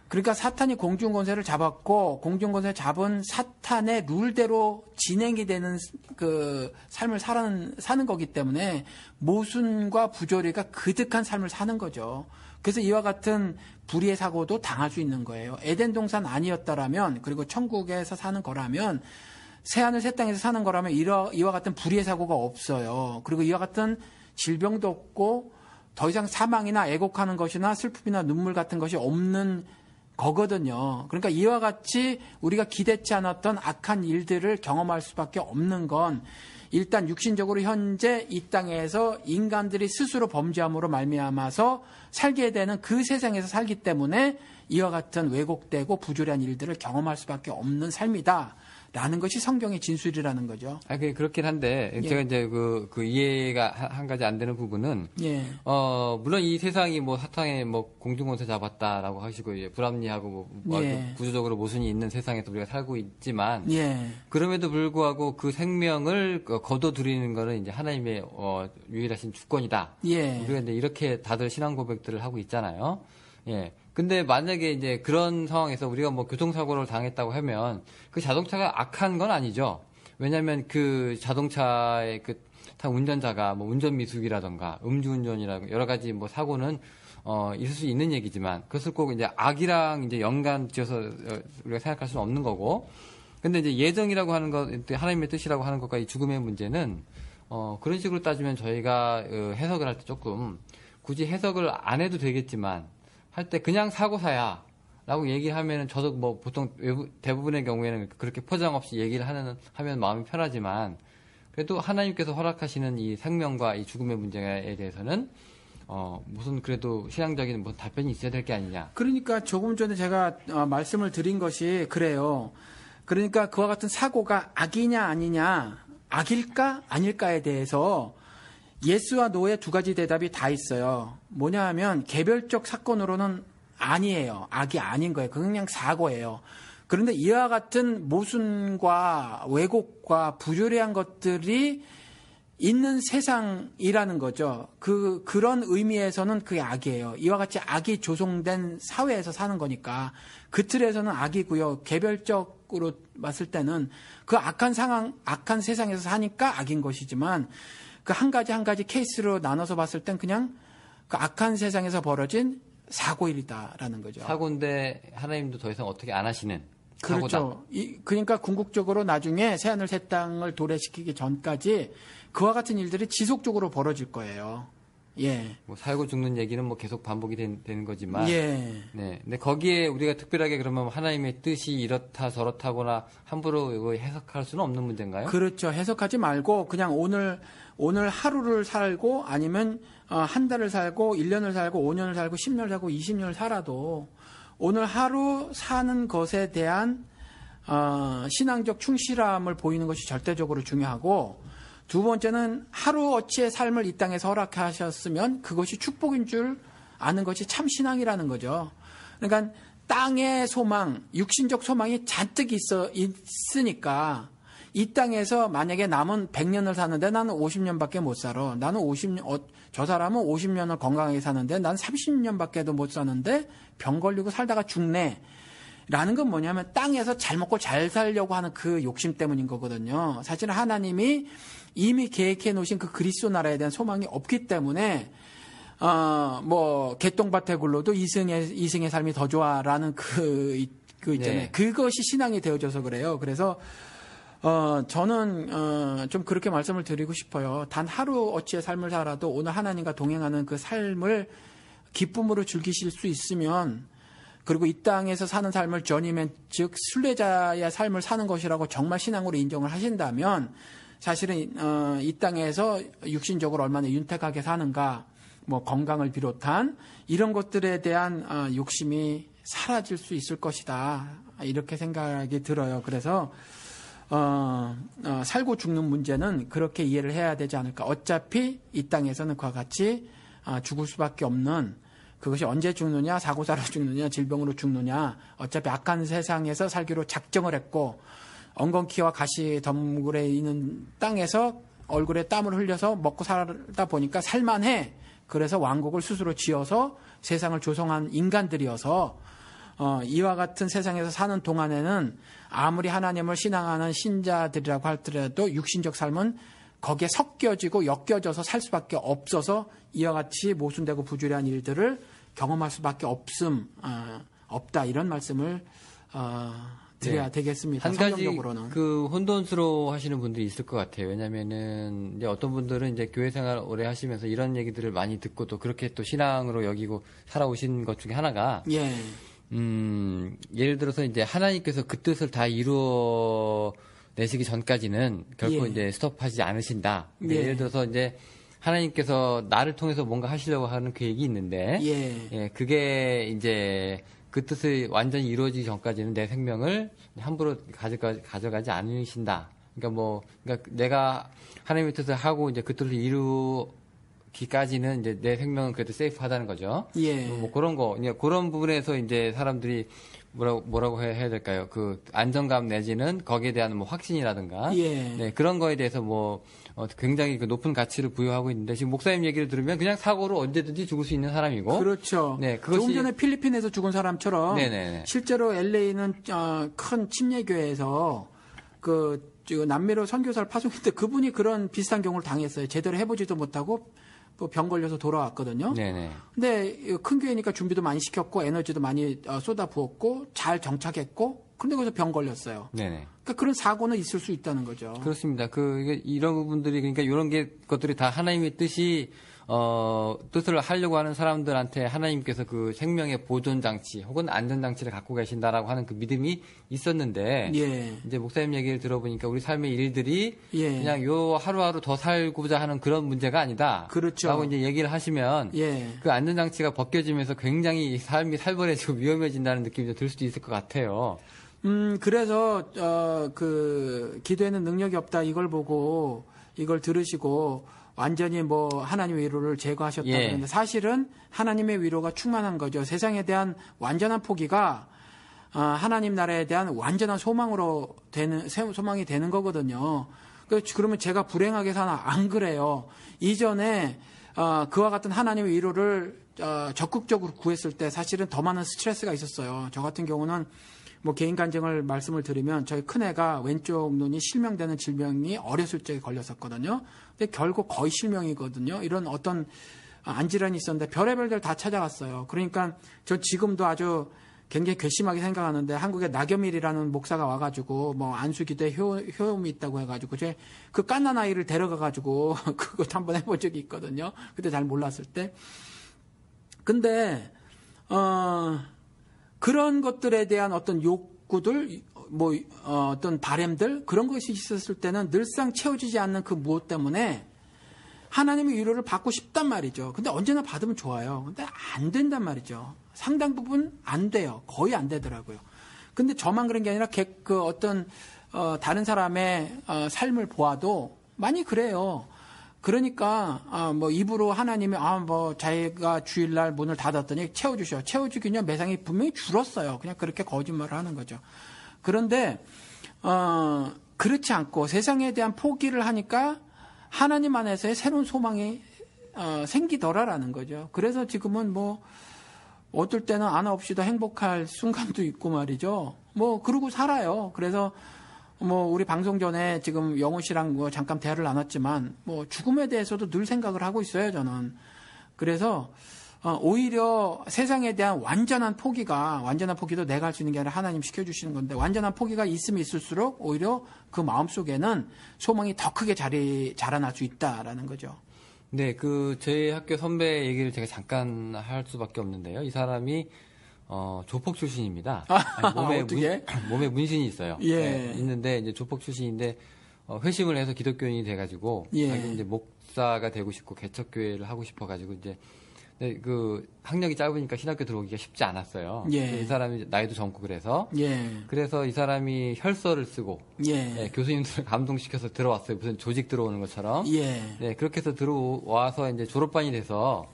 그러니까 사탄이 공중권세를 잡았고 공중권세를 잡은 사탄의 룰대로 진행이 되는 그 삶을 사는 거기 때문에 모순과 부조리가 그득한 삶을 사는 거죠. 그래서 이와 같은 불의의 사고도 당할 수 있는 거예요. 에덴 동산 아니었다라면 그리고 천국에서 사는 거라면 새하늘 새 땅에서 사는 거라면 이와 같은 불의의 사고가 없어요. 그리고 이와 같은 질병도 없고 더 이상 사망이나 애곡하는 것이나 슬픔이나 눈물 같은 것이 없는 거거든요. 그러니까 이와 같이 우리가 기대치 않았던 악한 일들을 경험할 수밖에 없는 건 일단 육신적으로 현재 이 땅에서 인간들이 스스로 범죄함으로 말미암아서 살게 되는 그 세상에서 살기 때문에 이와 같은 왜곡되고 부조리한 일들을 경험할 수밖에 없는 삶이다. 라는 것이 성경의 진술이라는 거죠. 그렇긴 한데, 제가 이제 그 이해가 한 가지 안 되는 부분은, 물론 이 세상이 사탄의 공중권세 잡았다라고 하시고, 불합리하고 구조적으로 모순이 있는 세상에서 우리가 살고 있지만, 그럼에도 불구하고 그 생명을 거둬들이는 거는 이제 하나님의 유일하신 주권이다. 우리가 이제 이렇게 다들 신앙 고백들을 하고 있잖아요. 근데 만약에 이제 그런 상황에서 우리가 교통사고를 당했다고 하면 그 자동차가 악한 건 아니죠. 왜냐하면 그 자동차의 탄 운전자가 운전 미숙이라던가 음주운전이라든가 여러 가지 사고는 있을 수 있는 얘기지만 그것을 꼭 이제 악이랑 이제 연관 지어서 우리가 생각할 수는 없는 거고. 근데 이제 예정이라고 하는 것, 하나님의 뜻이라고 하는 것과 이 죽음의 문제는 그런 식으로 따지면 저희가 해석을 할 때 조금 굳이 해석을 안 해도 되겠지만. 할 때 그냥 사고사야 라고 얘기하면은 저도 보통 대부분의 경우에는 그렇게 포장 없이 얘기를 하면 마음이 편하지만 그래도 하나님께서 허락하시는 이 생명과 이 죽음의 문제에 대해서는 무슨 그래도 신앙적인 무슨 답변이 있어야 될 게 아니냐. 그러니까 조금 전에 제가 말씀을 드린 것이 그래요. 그러니까 그와 같은 사고가 악이냐 아니냐, 악일까 아닐까에 대해서 예스와 노의 두 가지 대답이 다 있어요. 뭐냐 하면 개별적 사건으로는 아니에요. 악이 아닌 거예요. 그냥 사고예요. 그런데 이와 같은 모순과 왜곡과 부조리한 것들이 있는 세상이라는 거죠. 그런 의미에서는 그게 악이에요. 이와 같이 악이 조성된 사회에서 사는 거니까 그 틀에서는 악이고요. 개별적으로 봤을 때는 그 악한 상황, 악한 세상에서 사니까 악인 것이지만 그 한 가지 케이스로 나눠서 봤을 땐 그냥 그 악한 세상에서 벌어진 사고일이다라는 거죠. 사고인데 하나님도 더 이상 어떻게 안 하시는 그렇죠. 그러니까 궁극적으로 나중에 새하늘 새 땅을 도래시키기 전까지 그와 같은 일들이 지속적으로 벌어질 거예요. 예. 뭐 살고 죽는 얘기는 뭐 계속 반복이 되는 거지만. 예. 네. 근데 거기에 우리가 특별하게 그러면 하나님의 뜻이 이렇다 저렇다거나 함부로 이거 해석할 수는 없는 문제인가요? 그렇죠. 해석하지 말고 그냥 오늘 하루를 살고 아니면 한 달을 살고 1년을 살고 5년을 살고 10년을 살고 20년을 살아도 오늘 하루 사는 것에 대한 신앙적 충실함을 보이는 것이 절대적으로 중요하고 두 번째는 하루어치의 삶을 이 땅에서 허락하셨으면 그것이 축복인 줄 아는 것이 참 신앙이라는 거죠. 그러니까 땅의 소망, 육신적 소망이 잔뜩 있으니까 이 땅에서 만약에 남은 100년을 사는데 나는 50년밖에 못 살아. 나는 50년, 저 사람은 50년을 건강하게 사는데 난 30년밖에도 못 사는데 병 걸리고 살다가 죽네. 라는 건 뭐냐면 땅에서 잘 먹고 잘 살려고 하는 그 욕심 때문인 거거든요. 사실은 하나님이 이미 계획해 놓으신 그 그리스도 나라에 대한 소망이 없기 때문에 개똥밭에 굴러도 이승의 삶이 더 좋아라는 그 있잖아요. 네. 그것이 신앙이 되어져서 그래요. 그래서 저는 좀 그렇게 말씀을 드리고 싶어요. 단 하루 어치의 삶을 살아도 오늘 하나님과 동행하는 그 삶을 기쁨으로 즐기실 수 있으면 그리고 이 땅에서 사는 삶을 전이면 즉 순례자의 삶을 사는 것이라고 정말 신앙으로 인정을 하신다면 사실은 이 땅에서 육신적으로 얼마나 윤택하게 사는가 뭐 건강을 비롯한 이런 것들에 대한 욕심이 사라질 수 있을 것이다 이렇게 생각이 들어요. 그래서 살고 죽는 문제는 그렇게 이해를 해야 되지 않을까. 어차피 이 땅에서는 그와 같이 죽을 수밖에 없는 그것이 언제 죽느냐, 사고사로 죽느냐, 질병으로 죽느냐, 어차피 악한 세상에서 살기로 작정을 했고 엉겅퀴와 가시 덤굴에 있는 땅에서 얼굴에 땀을 흘려서 먹고 살다 보니까 살만해. 그래서 왕국을 스스로 지어서 세상을 조성한 인간들이어서 이와 같은 세상에서 사는 동안에는 아무리 하나님을 신앙하는 신자들이라고 할지라도 육신적 삶은 거기에 섞여지고 엮여져서 살 수밖에 없어서 이와 같이 모순되고 부주의한 일들을 경험할 수밖에 없다 이런 말씀을 드려야 되겠습니다. 한 가지 성경적으로는. 그 혼돈스러워 하시는 분들이 있을 것 같아요. 왜냐면은 이제 어떤 분들은 이제 교회 생활 오래 하시면서 이런 얘기들을 많이 듣고 또 그렇게 또 신앙으로 여기고 살아오신 것 중에 하나가 예를 들어서 이제 하나님께서 그 뜻을 다 이루어 내시기 전까지는 결코 이제 스톱하지 않으신다. 예를 들어서 이제 하나님께서 나를 통해서 뭔가 하시려고 하는 계획이 있는데, 그게 이제 그 뜻이 완전히 이루어지기 전까지는 내 생명을 함부로 가져가지 않으신다. 그러니까 내가 하나님의 뜻을 하고 이제 그 뜻을 이루기까지는 이제 내 생명은 그래도 세이프하다는 거죠. 뭐 그런 거, 그런 부분에서 이제 사람들이 뭐라고 해야 될까요? 그 안정감 내지는 거기에 대한 뭐 확신이라든가, 그런 거에 대해서 굉장히 그 높은 가치를 부여하고 있는데 지금 목사님 얘기를 들으면 그냥 사고로 언제든지 죽을 수 있는 사람이고. 그렇죠. 조금 전에 필리핀에서 죽은 사람처럼 실제로 LA는 큰 침례교회에서 남미로 선교사를 파송했는데 그분이 그런 비슷한 경우를 당했어요. 제대로 해보지도 못하고 병 걸려서 돌아왔거든요. 근데 큰 교회니까 준비도 많이 시켰고 에너지도 많이 쏟아 부었고 잘 정착했고 근데 거기서 병 걸렸어요. 그러니까 그런 사고는 있을 수 있다는 거죠. 그렇습니다. 이런 부분들이 그러니까 이런 것들이 다 하나님의 뜻이 뜻을 하려고 하는 사람들한테 하나님께서 그 생명의 보존 장치 혹은 안전 장치를 갖고 계신다라고 하는 그 믿음이 있었는데 예. 이제 목사님 얘기를 들어보니까 우리 삶의 일들이 예. 그냥 요 하루하루 더 살고자 하는 그런 문제가 아니다. 그렇죠. 라고 이제 얘기를 하시면 예. 그 안전 장치가 벗겨지면서 굉장히 삶이 살벌해지고 위험해진다는 느낌이 들 수도 있을 것 같아요. 그래서 그 기도에는 능력이 없다 이걸 보고 이걸 들으시고 완전히 뭐 하나님의 위로를 제거하셨다 예. 그런데 사실은 하나님의 위로가 충만한 거죠. 세상에 대한 완전한 포기가 하나님 나라에 대한 완전한 소망이 되는 거거든요. 그러면 제가 불행하게 사나 안 그래요. 이전에 그와 같은 하나님의 위로를 적극적으로 구했을 때 사실은 더 많은 스트레스가 있었어요. 저 같은 경우는 뭐 개인 간증을 말씀을 드리면 저희 큰애가 왼쪽 눈이 실명되는 질병이 어렸을 적에 걸렸었거든요. 근데 결국 거의 실명이거든요. 이런 어떤 안질환이 있었는데 별의별 데를 다 찾아갔어요. 그러니까 저 지금도 아주 굉장히 괘씸하게 생각하는데 한국에 나겸일이라는 목사가 와가지고 뭐 안수기도에 효험이 있다고 해가지고 제 그 깐난 아이를 데려가가지고 그것도 한번 해본 적이 있거든요. 그때 잘 몰랐을 때. 근데 그런 것들에 대한 어떤 욕구들, 어떤 바램들, 그런 것이 있었을 때는 늘상 채워지지 않는 그 무엇 때문에 하나님의 위로를 받고 싶단 말이죠. 근데 언제나 받으면 좋아요. 근데 안 된단 말이죠. 상당 부분 안 돼요. 거의 안 되더라고요. 근데 저만 그런 게 아니라 다른 사람의 삶을 보아도 많이 그래요. 그러니까 뭐 입으로 하나님이 자기가 주일날 문을 닫았더니 채워주기냐 매상이 분명히 줄었어요. 그냥 그렇게 거짓말을 하는 거죠. 그런데 그렇지 않고 세상에 대한 포기를 하니까 하나님 안에서의 새로운 소망이 생기더라라는 거죠. 그래서 지금은 뭐 어떨 때는 하나 없이도 행복할 순간도 있고 말이죠. 뭐 그러고 살아요. 그래서 뭐 우리 방송 전에 지금 영호 씨랑 뭐 잠깐 대화를 나눴지만 뭐 죽음에 대해서도 늘 생각을 하고 있어요, 저는. 그래서 오히려 세상에 대한 완전한 포기도 내가 할 수 있는 게 아니라 하나님 시켜주시는 건데 완전한 포기가 있으면 있을수록 오히려 그 마음속에는 소망이 더 크게 자라날 수 있다라는 거죠. 네, 저희 학교 선배 얘기를 제가 잠깐 할 수밖에 없는데요. 이 사람이 조폭 출신입니다. 몸에 문신이 있어요. 예. 네, 있는데 이제 조폭 출신인데 회심을 해서 기독교인이 돼가지고 예. 자기 이제 목사가 되고 싶고 개척교회를 하고 싶어가지고 이제 그 학력이 짧으니까 신학교 들어오기가 쉽지 않았어요. 예. 이 사람이 나이도 젊고 그래서 이 사람이 혈서를 쓰고 교수님들을 감동시켜서 들어왔어요. 무슨 조직 들어오는 것처럼. 네, 그렇게 해서 들어와서 이제 졸업반이 돼서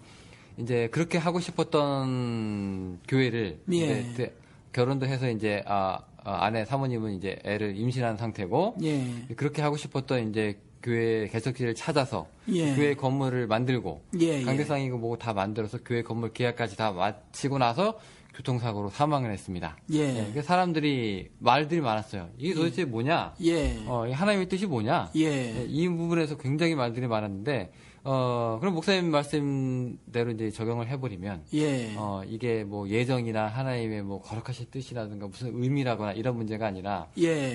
이제 그렇게 하고 싶었던 교회를 이제 결혼도 해서 이제 아내 사모님은 이제 애를 임신한 상태고 그렇게 하고 싶었던 이제 교회 개척지를 찾아서 교회 건물을 만들고 강대상이고 뭐고 다 만들어서 교회 건물 계약까지 다 마치고 나서 교통사고로 사망을 했습니다. 사람들이 말들이 많았어요. 이게 도대체 뭐냐? 하나님의 뜻이 뭐냐? 이 부분에서 굉장히 말들이 많았는데 그럼 목사님 말씀대로 이제 적용을 해버리면, 이게 뭐 예정이나 하나님의 뭐 거룩하신 뜻이라든가 무슨 의미라거나 이런 문제가 아니라,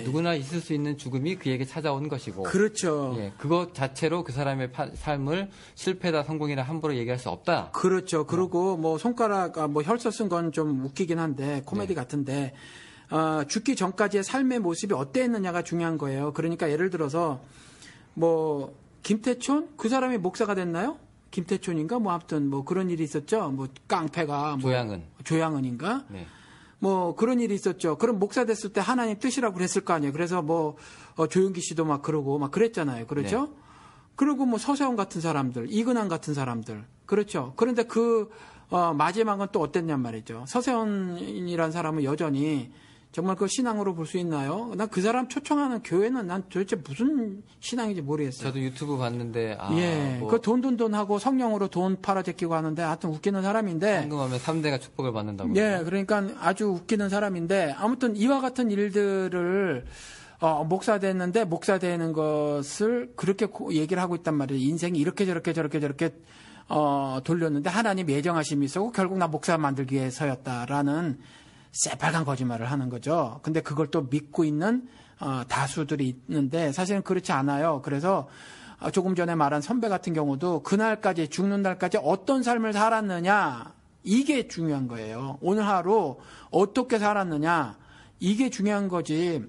누구나 있을 수 있는 죽음이 그에게 찾아온 것이고, 그렇죠. 그것 자체로 그 사람의 삶을 실패다 성공이라 함부로 얘기할 수 없다. 그렇죠. 그리고 뭐 손가락, 혈서 쓴 건 좀 웃기긴 한데, 코미디 같은데, 죽기 전까지의 삶의 모습이 어땠느냐가 중요한 거예요. 그러니까 예를 들어서, 김태촌? 그 사람이 목사가 됐나요? 김태촌인가? 아무튼 그런 일이 있었죠. 깡패가. 조양은인가? 네. 그런 일이 있었죠. 그럼 목사 됐을 때 하나님 뜻이라고 그랬을 거 아니에요. 그래서 조용기 씨도 그러고 그랬잖아요. 그렇죠? 네. 그리고 서세원 같은 사람들, 이근환 같은 사람들. 그렇죠. 그런데 마지막은 또 어땠냔 말이죠. 서세원이라는 사람은 여전히 정말 그 신앙으로 볼 수 있나요? 난 그 사람 초청하는 교회는 난 도대체 무슨 신앙인지 모르겠어요. 저도 유튜브 봤는데, 그 돈 하고 성령으로 돈 팔아제끼고 하는데, 하여튼 웃기는 사람인데. 헌금하면 3대가 축복을 받는다고. 그러니까 아주 웃기는 사람인데, 아무튼 이와 같은 일들을, 목사 됐는데, 목사 되는 것을 그렇게 얘기를 하고 있단 말이에요. 인생이 이렇게 저렇게 돌렸는데, 하나님 예정하심이 있었고, 결국 나 목사 만들기 위해서였다라는 새빨간 거짓말을 하는 거죠. 근데 그걸 또 믿고 있는 다수들이 있는데 사실은 그렇지 않아요. 그래서 조금 전에 말한 선배 같은 경우도 그날까지 죽는 날까지 어떤 삶을 살았느냐 이게 중요한 거예요. 오늘 하루 어떻게 살았느냐 이게 중요한 거지.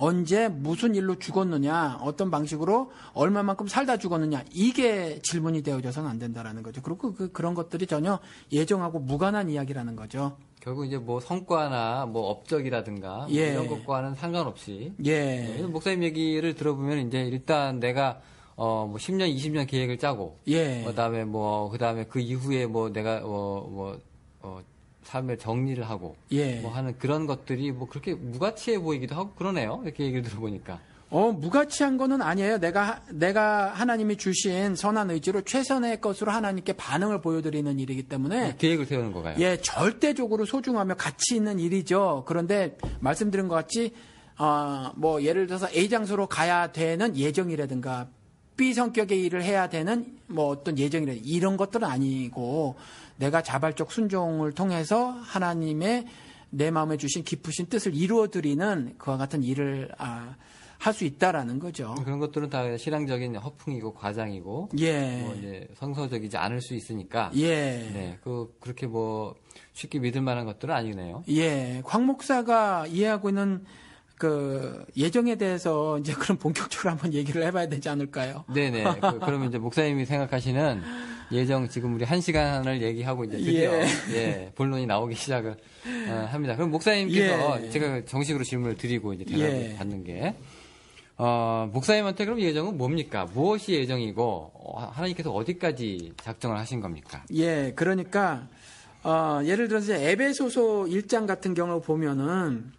언제 무슨 일로 죽었느냐 어떤 방식으로 얼마만큼 살다 죽었느냐 이게 질문이 되어져서는 안 된다라는 거죠. 그리고 그런 것들이 전혀 예정하고 무관한 이야기라는 거죠. 결국 이제 뭐 성과나 뭐 업적이라든가 뭐 이런 것과는 상관없이 목사님 얘기를 들어보면 이제 일단 내가 뭐 10년, 20년 계획을 짜고 그다음에 그 이후에 뭐 내가 삶의 정리를 하고 뭐 하는 그런 것들이 뭐 그렇게 무가치해 보이기도 하고 그러네요. 이렇게 얘기를 들어보니까. 무가치한 거는 아니에요. 내가 하나님이 주신 선한 의지로 최선의 것으로 하나님께 반응을 보여드리는 일이기 때문에 계획을 세우는 거가요. 절대적으로 소중하며 가치 있는 일이죠. 그런데 말씀드린 것 같이 뭐 예를 들어서 A 장소로 가야 되는 예정이라든가 B 성격의 일을 해야 되는 뭐 어떤 예정이라든가 이런 것들은 아니고 내가 자발적 순종을 통해서 하나님의 내 마음에 주신 깊으신 뜻을 이루어드리는 그와 같은 일을 할 수 있다라는 거죠. 그런 것들은 다 신앙적인 허풍이고 과장이고, 뭐 이제 성서적이지 않을 수 있으니까, 그렇게 뭐 쉽게 믿을 만한 것들은 아니네요. 광 목사가 이해하고 있는 그 예정에 대해서 이제 그럼 본격적으로 한번 얘기를 해봐야 되지 않을까요? 네네. 그러면 이제 목사님이 생각하시는 예정 지금 우리 1시간을 얘기하고 이제 드디어 본론이 나오기 시작을 합니다. 그럼 목사님께서 제가 정식으로 질문을 드리고 이제 대답을 받는 게. 목사님한테 그럼 예정은 뭡니까? 무엇이 예정이고, 하나님께서 어디까지 작정을 하신 겁니까? 그러니까, 예를 들어서 에베소서 1장 같은 경우 보면은,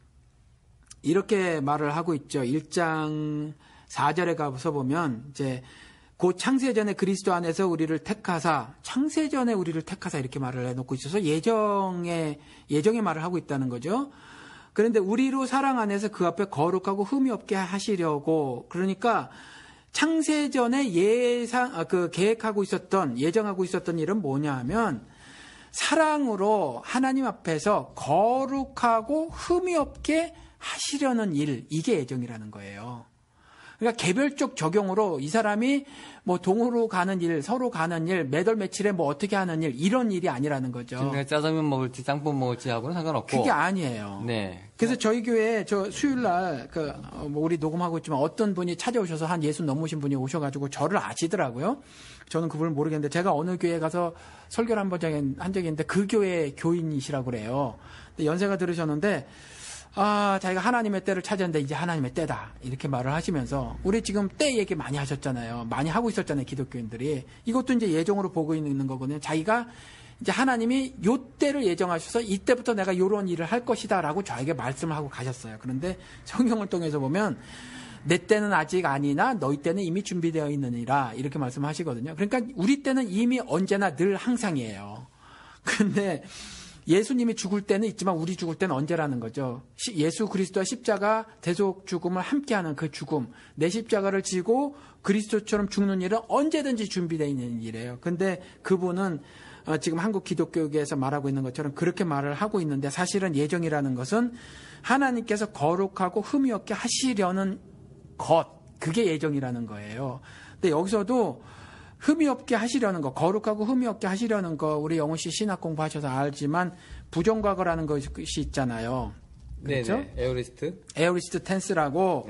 이렇게 말을 하고 있죠. 1장 4절에 가서 보면, 이제, 곧 창세전에 그리스도 안에서 우리를 택하사, 창세전에 우리를 택하사 이렇게 말을 해놓고 있어서 예정의 말을 하고 있다는 거죠. 그런데 우리로 사랑 안에서 그 앞에 거룩하고 흠이 없게 하시려고 그러니까 창세전에 계획하고 있었던 예정하고 있었던 일은 뭐냐 하면 사랑으로 하나님 앞에서 거룩하고 흠이 없게 하시려는 일 이게 예정이라는 거예요. 그러니까 개별적 적용으로 이 사람이 뭐 동으로 가는 일, 서로 가는 일, 매달 며칠에 뭐 어떻게 하는 일 이런 일이 아니라는 거죠. 내가 짜장면 먹을지 짬뽕 먹을지 하고는 상관없고. 그게 아니에요. 그래서 저희 교회에 저 수요일 날 뭐 우리 녹음하고 있지만 어떤 분이 찾아오셔서 한 60 넘으신 분이 오셔가지고 저를 아시더라고요. 저는 그분을 모르겠는데 제가 어느 교회에 가서 설교를 한 적이 있는데 그 교회 교인이시라고 그래요. 근데 연세가 들으셨는데 자기가 하나님의 때를 찾았는데 이제 하나님의 때다. 이렇게 말을 하시면서 우리 지금 때 얘기 많이 하셨잖아요. 많이 하고 있었잖아요. 기독교인들이. 이것도 이제 예정으로 보고 있는 거거든요. 자기가 이제 하나님이 요 때를 예정하셔서 이때부터 내가 요런 일을 할 것이다 라고 저에게 말씀을 하고 가셨어요. 그런데 성경을 통해서 보면 내 때는 아직 아니나 너희 때는 이미 준비되어 있느니라 이렇게 말씀하시거든요. 그러니까 우리 때는 이미 언제나 늘 항상이에요. 그런데 예수님이 죽을 때는 있지만 우리 죽을 때는 언제라는 거죠. 예수 그리스도와 십자가 대속 죽음을 함께하는 그 죽음. 내 십자가를 지고 그리스도처럼 죽는 일은 언제든지 준비되어 있는 일이에요. 근데 그분은 지금 한국 기독교계에서 말하고 있는 것처럼 그렇게 말을 하고 있는데 사실은 예정이라는 것은 하나님께서 거룩하고 흠이 없게 하시려는 것. 그게 예정이라는 거예요. 근데 여기서도 흠이 없게 하시려는 거, 거룩하고 흠이 없게 하시려는 거, 우리 영훈 씨 신학 공부하셔서 알지만 부정과거라는 것이 있잖아요. 그렇죠? 네네. 에어리스트 텐스라고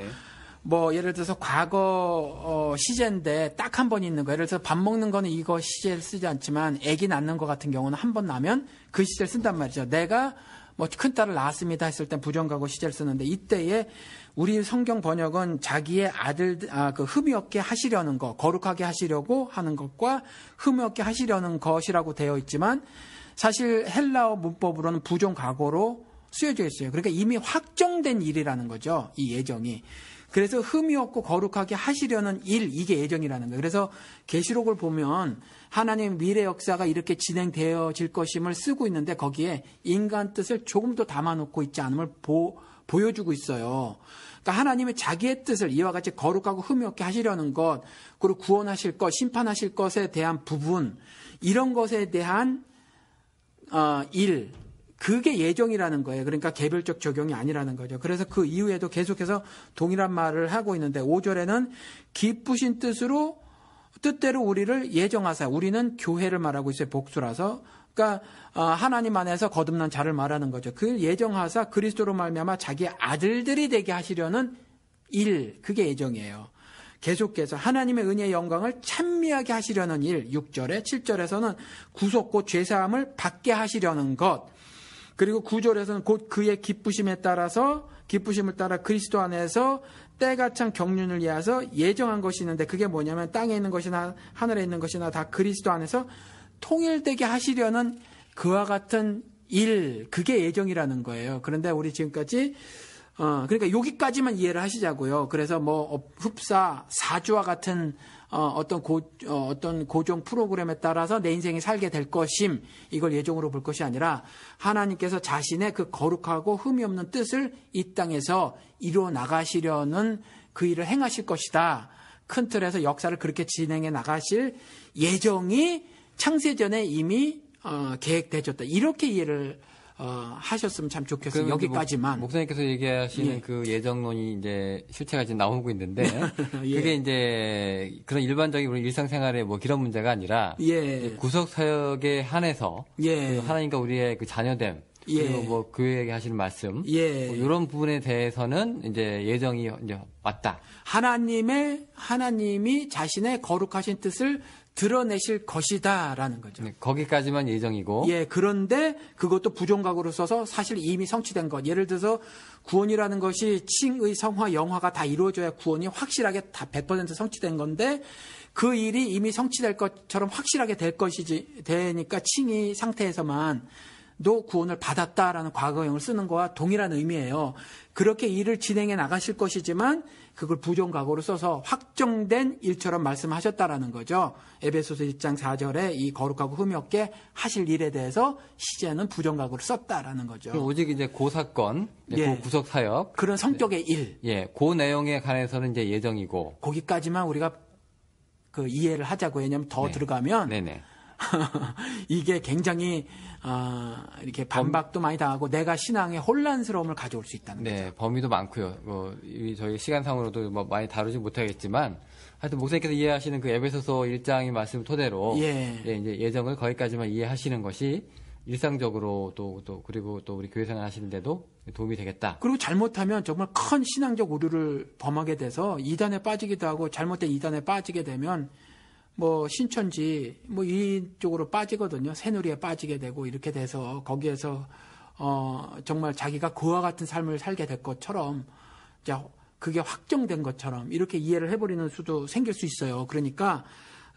뭐 예를 들어서 과거 시제인데 딱 한 번 있는 거. 예를 들어서 밥 먹는 거는 이거 시제를 쓰지 않지만 아기 낳는 거 같은 경우는 한 번 나면 그 시제를 쓴단 말이죠. 내가 뭐 큰딸을 낳았습니다 했을 땐 부정과거 시제를 쓰는데 이때에 우리 성경 번역은 자기의 그 흠이 없게 하시려는 것, 거룩하게 하시려고 하는 것과 흠이 없게 하시려는 것이라고 되어 있지만 사실 헬라어 문법으로는 부정과거로 쓰여져 있어요. 그러니까 이미 확정된 일이라는 거죠. 이 예정이. 그래서 흠이 없고 거룩하게 하시려는 일, 이게 예정이라는 거예요. 그래서 계시록을 보면 하나님 미래 역사가 이렇게 진행되어질 것임을 쓰고 있는데 거기에 인간 뜻을 조금 더 담아놓고 있지 않음을 보여주고 있어요. 그러니까 하나님의 자기의 뜻을 이와 같이 거룩하고 흠이 없게 하시려는 것, 그리고 구원하실 것, 심판하실 것에 대한 부분, 이런 것에 대한 일, 그게 예정이라는 거예요. 그러니까 개별적 적용이 아니라는 거죠. 그래서 그 이후에도 계속해서 동일한 말을 하고 있는데 5절에는 기쁘신 뜻대로 우리를 예정하사, 우리는 교회를 말하고 있어요. 복수라서. 그러니까 하나님 안에서 거듭난 자를 말하는 거죠. 그 예정하사 그리스도로 말미암아 자기 아들들이 되게 하시려는 일, 그게 예정이에요. 계속해서 하나님의 은혜의 영광을 찬미하게 하시려는 일, 6절에 7절에서는 구속 곧 죄사함을 받게 하시려는 것, 그리고 9절에서는 곧 그의 기쁘심을 따라 그리스도 안에서 때가 찬 경륜을 위하여 예정한 것이 있는데, 그게 뭐냐면 땅에 있는 것이나 하늘에 있는 것이나 다 그리스도 안에서 통일되게 하시려는 그와 같은 일, 그게 예정이라는 거예요. 그런데 우리 지금까지 그러니까 여기까지만 이해를 하시자고요. 그래서 뭐 흡사, 사주와 같은 어떤 고정 프로그램에 따라서 내 인생이 살게 될 것임, 이걸 예정으로 볼 것이 아니라 하나님께서 자신의 그 거룩하고 흠이 없는 뜻을 이 땅에서 이루어 나가시려는 그 일을 행하실 것이다. 큰 틀에서 역사를 그렇게 진행해 나가실 예정이 창세전에 이미 계획되어졌다. 이렇게 이해를 하셨으면 참 좋겠어요. 여기까지만. 목사님께서 얘기하시는 예. 그 예정론이 이제 실체가 지금 나오고 있는데 예. 그게 이제 그런 일반적인 우리 일상생활의 뭐 그런 문제가 아니라 예. 구속 사역에 한해서 예. 하나님과 우리의 그 자녀됨, 예. 그리고 뭐 교회에게 하시는 말씀, 예. 뭐 이런 부분에 대해서는 이제 예정이 이제 왔다. 하나님이 자신의 거룩하신 뜻을 드러내실 것이다라는 거죠. 네, 거기까지만 예정이고. 예, 그런데 그것도 부정각으로 써서 사실 이미 성취된 것. 예를 들어서 구원이라는 것이 칭의, 성화, 영화가 다 이루어져야 구원이 확실하게 다 100% 성취된 건데, 그 일이 이미 성취될 것처럼 확실하게 되니까 칭의 상태에서만 도 구원을 받았다라는 과거형을 쓰는 거와 동일한 의미예요. 그렇게 일을 진행해 나가실 것이지만 그걸 부정각오로 써서 확정된 일처럼 말씀하셨다라는 거죠. 에베소서 1장 4절에 이 거룩하고 흠이 없게 하실 일에 대해서 시제는 부정각오로 썼다라는 거죠. 오직 이제 그 사건, 예. 그 구속 사역, 그런 성격의 일. 예, 그 내용에 관해서는 이제 예정이고. 거기까지만 우리가 그 이해를 하자고. 왜냐하면 더 네. 들어가면 네네. 이게 굉장히 이렇게 반박도 많이 당하고 내가 신앙에 혼란스러움을 가져올 수 있다는 거죠. 네, 범위도 많고요. 저희 시간상으로도 뭐 많이 다루지 못하겠지만, 하여튼 목사님께서 이해하시는 그 에베소서 1장의 말씀 토대로 예. 예, 이제 예정을 거기까지만 이해하시는 것이 일상적으로 그리고 또 우리 교회 생활 하시는데도 도움이 되겠다. 그리고 잘못하면 정말 큰 신앙적 오류를 범하게 돼서 이단에 빠지기도 하고, 잘못된 이단에 빠지게 되면 뭐 신천지 뭐 이쪽으로 빠지거든요. 새누리에 빠지게 되고 이렇게 돼서 거기에서 정말 자기가 그와 같은 삶을 살게 될 것처럼, 그게 확정된 것처럼 이렇게 이해를 해버리는 수도 생길 수 있어요. 그러니까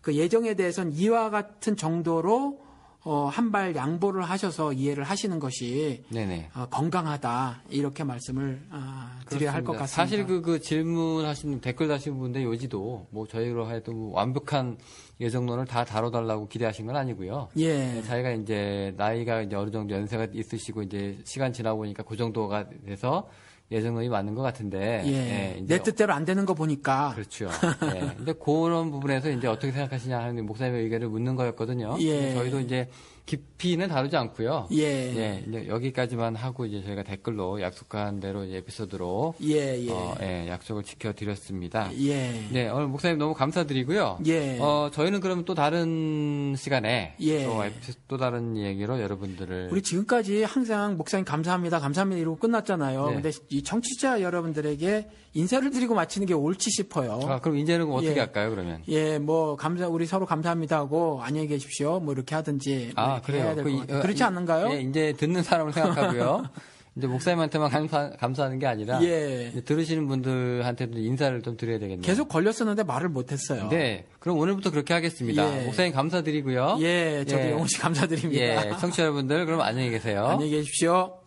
그 예정에 대해서는 이와 같은 정도로 한 발 양보를 하셔서 이해를 하시는 것이 네네. 건강하다, 이렇게 말씀을 드려야 할 것 같습니다. 사실 그 질문하시는 댓글 다신 분들 요지도 뭐 저희로 해도 뭐 완벽한 예정론을 다 다뤄달라고 기대하신 건 아니고요. 예. 자기가 이제 나이가 이제 어느 정도 연세가 있으시고 이제 시간 지나고 보니까 그 정도가 돼서 예정론이 맞는 것 같은데. 예. 예, 내 뜻대로 안 되는 거 보니까. 그렇죠. 예. 근데 그런 부분에서 이제 어떻게 생각하시냐 하는 목사님의 의견을 묻는 거였거든요. 예. 저희도 이제 깊이는 다루지 않고요. 예. 예. 이제 여기까지만 하고 이제 저희가 댓글로 약속한 대로 이제 에피소드로 예. 예, 약속을 지켜드렸습니다. 예. 네, 오늘 목사님 너무 감사드리고요. 예. 저희는 그러면 또 다른 시간에 예. 또 다른 얘기로 여러분들을 우리 지금까지 항상 목사님 감사합니다 이러고 끝났잖아요. 네. 근데 이 청취자 여러분들에게 인사를 드리고 마치는 게 옳지 싶어요. 그럼 이제는 어떻게 예. 할까요, 그러면? 예, 뭐 우리 서로 감사합니다 하고 안녕히 계십시오. 뭐 이렇게 하든지. 뭐 이렇게 그래요. 해야 될 것 같아요. 그렇지 않는가요? 예, 이제 듣는 사람을 생각하고요. 이제 목사님한테만 감사하는 게 아니라 예. 이제 들으시는 분들한테도 인사를 좀 드려야 되겠네요. 계속 걸렸었는데 말을 못했어요. 네, 그럼 오늘부터 그렇게 하겠습니다. 예. 목사님 감사드리고요. 예, 저도 영호 씨 감사드립니다. 예, 청취자 여러분들 그럼 안녕히 계세요. 안녕히 계십시오.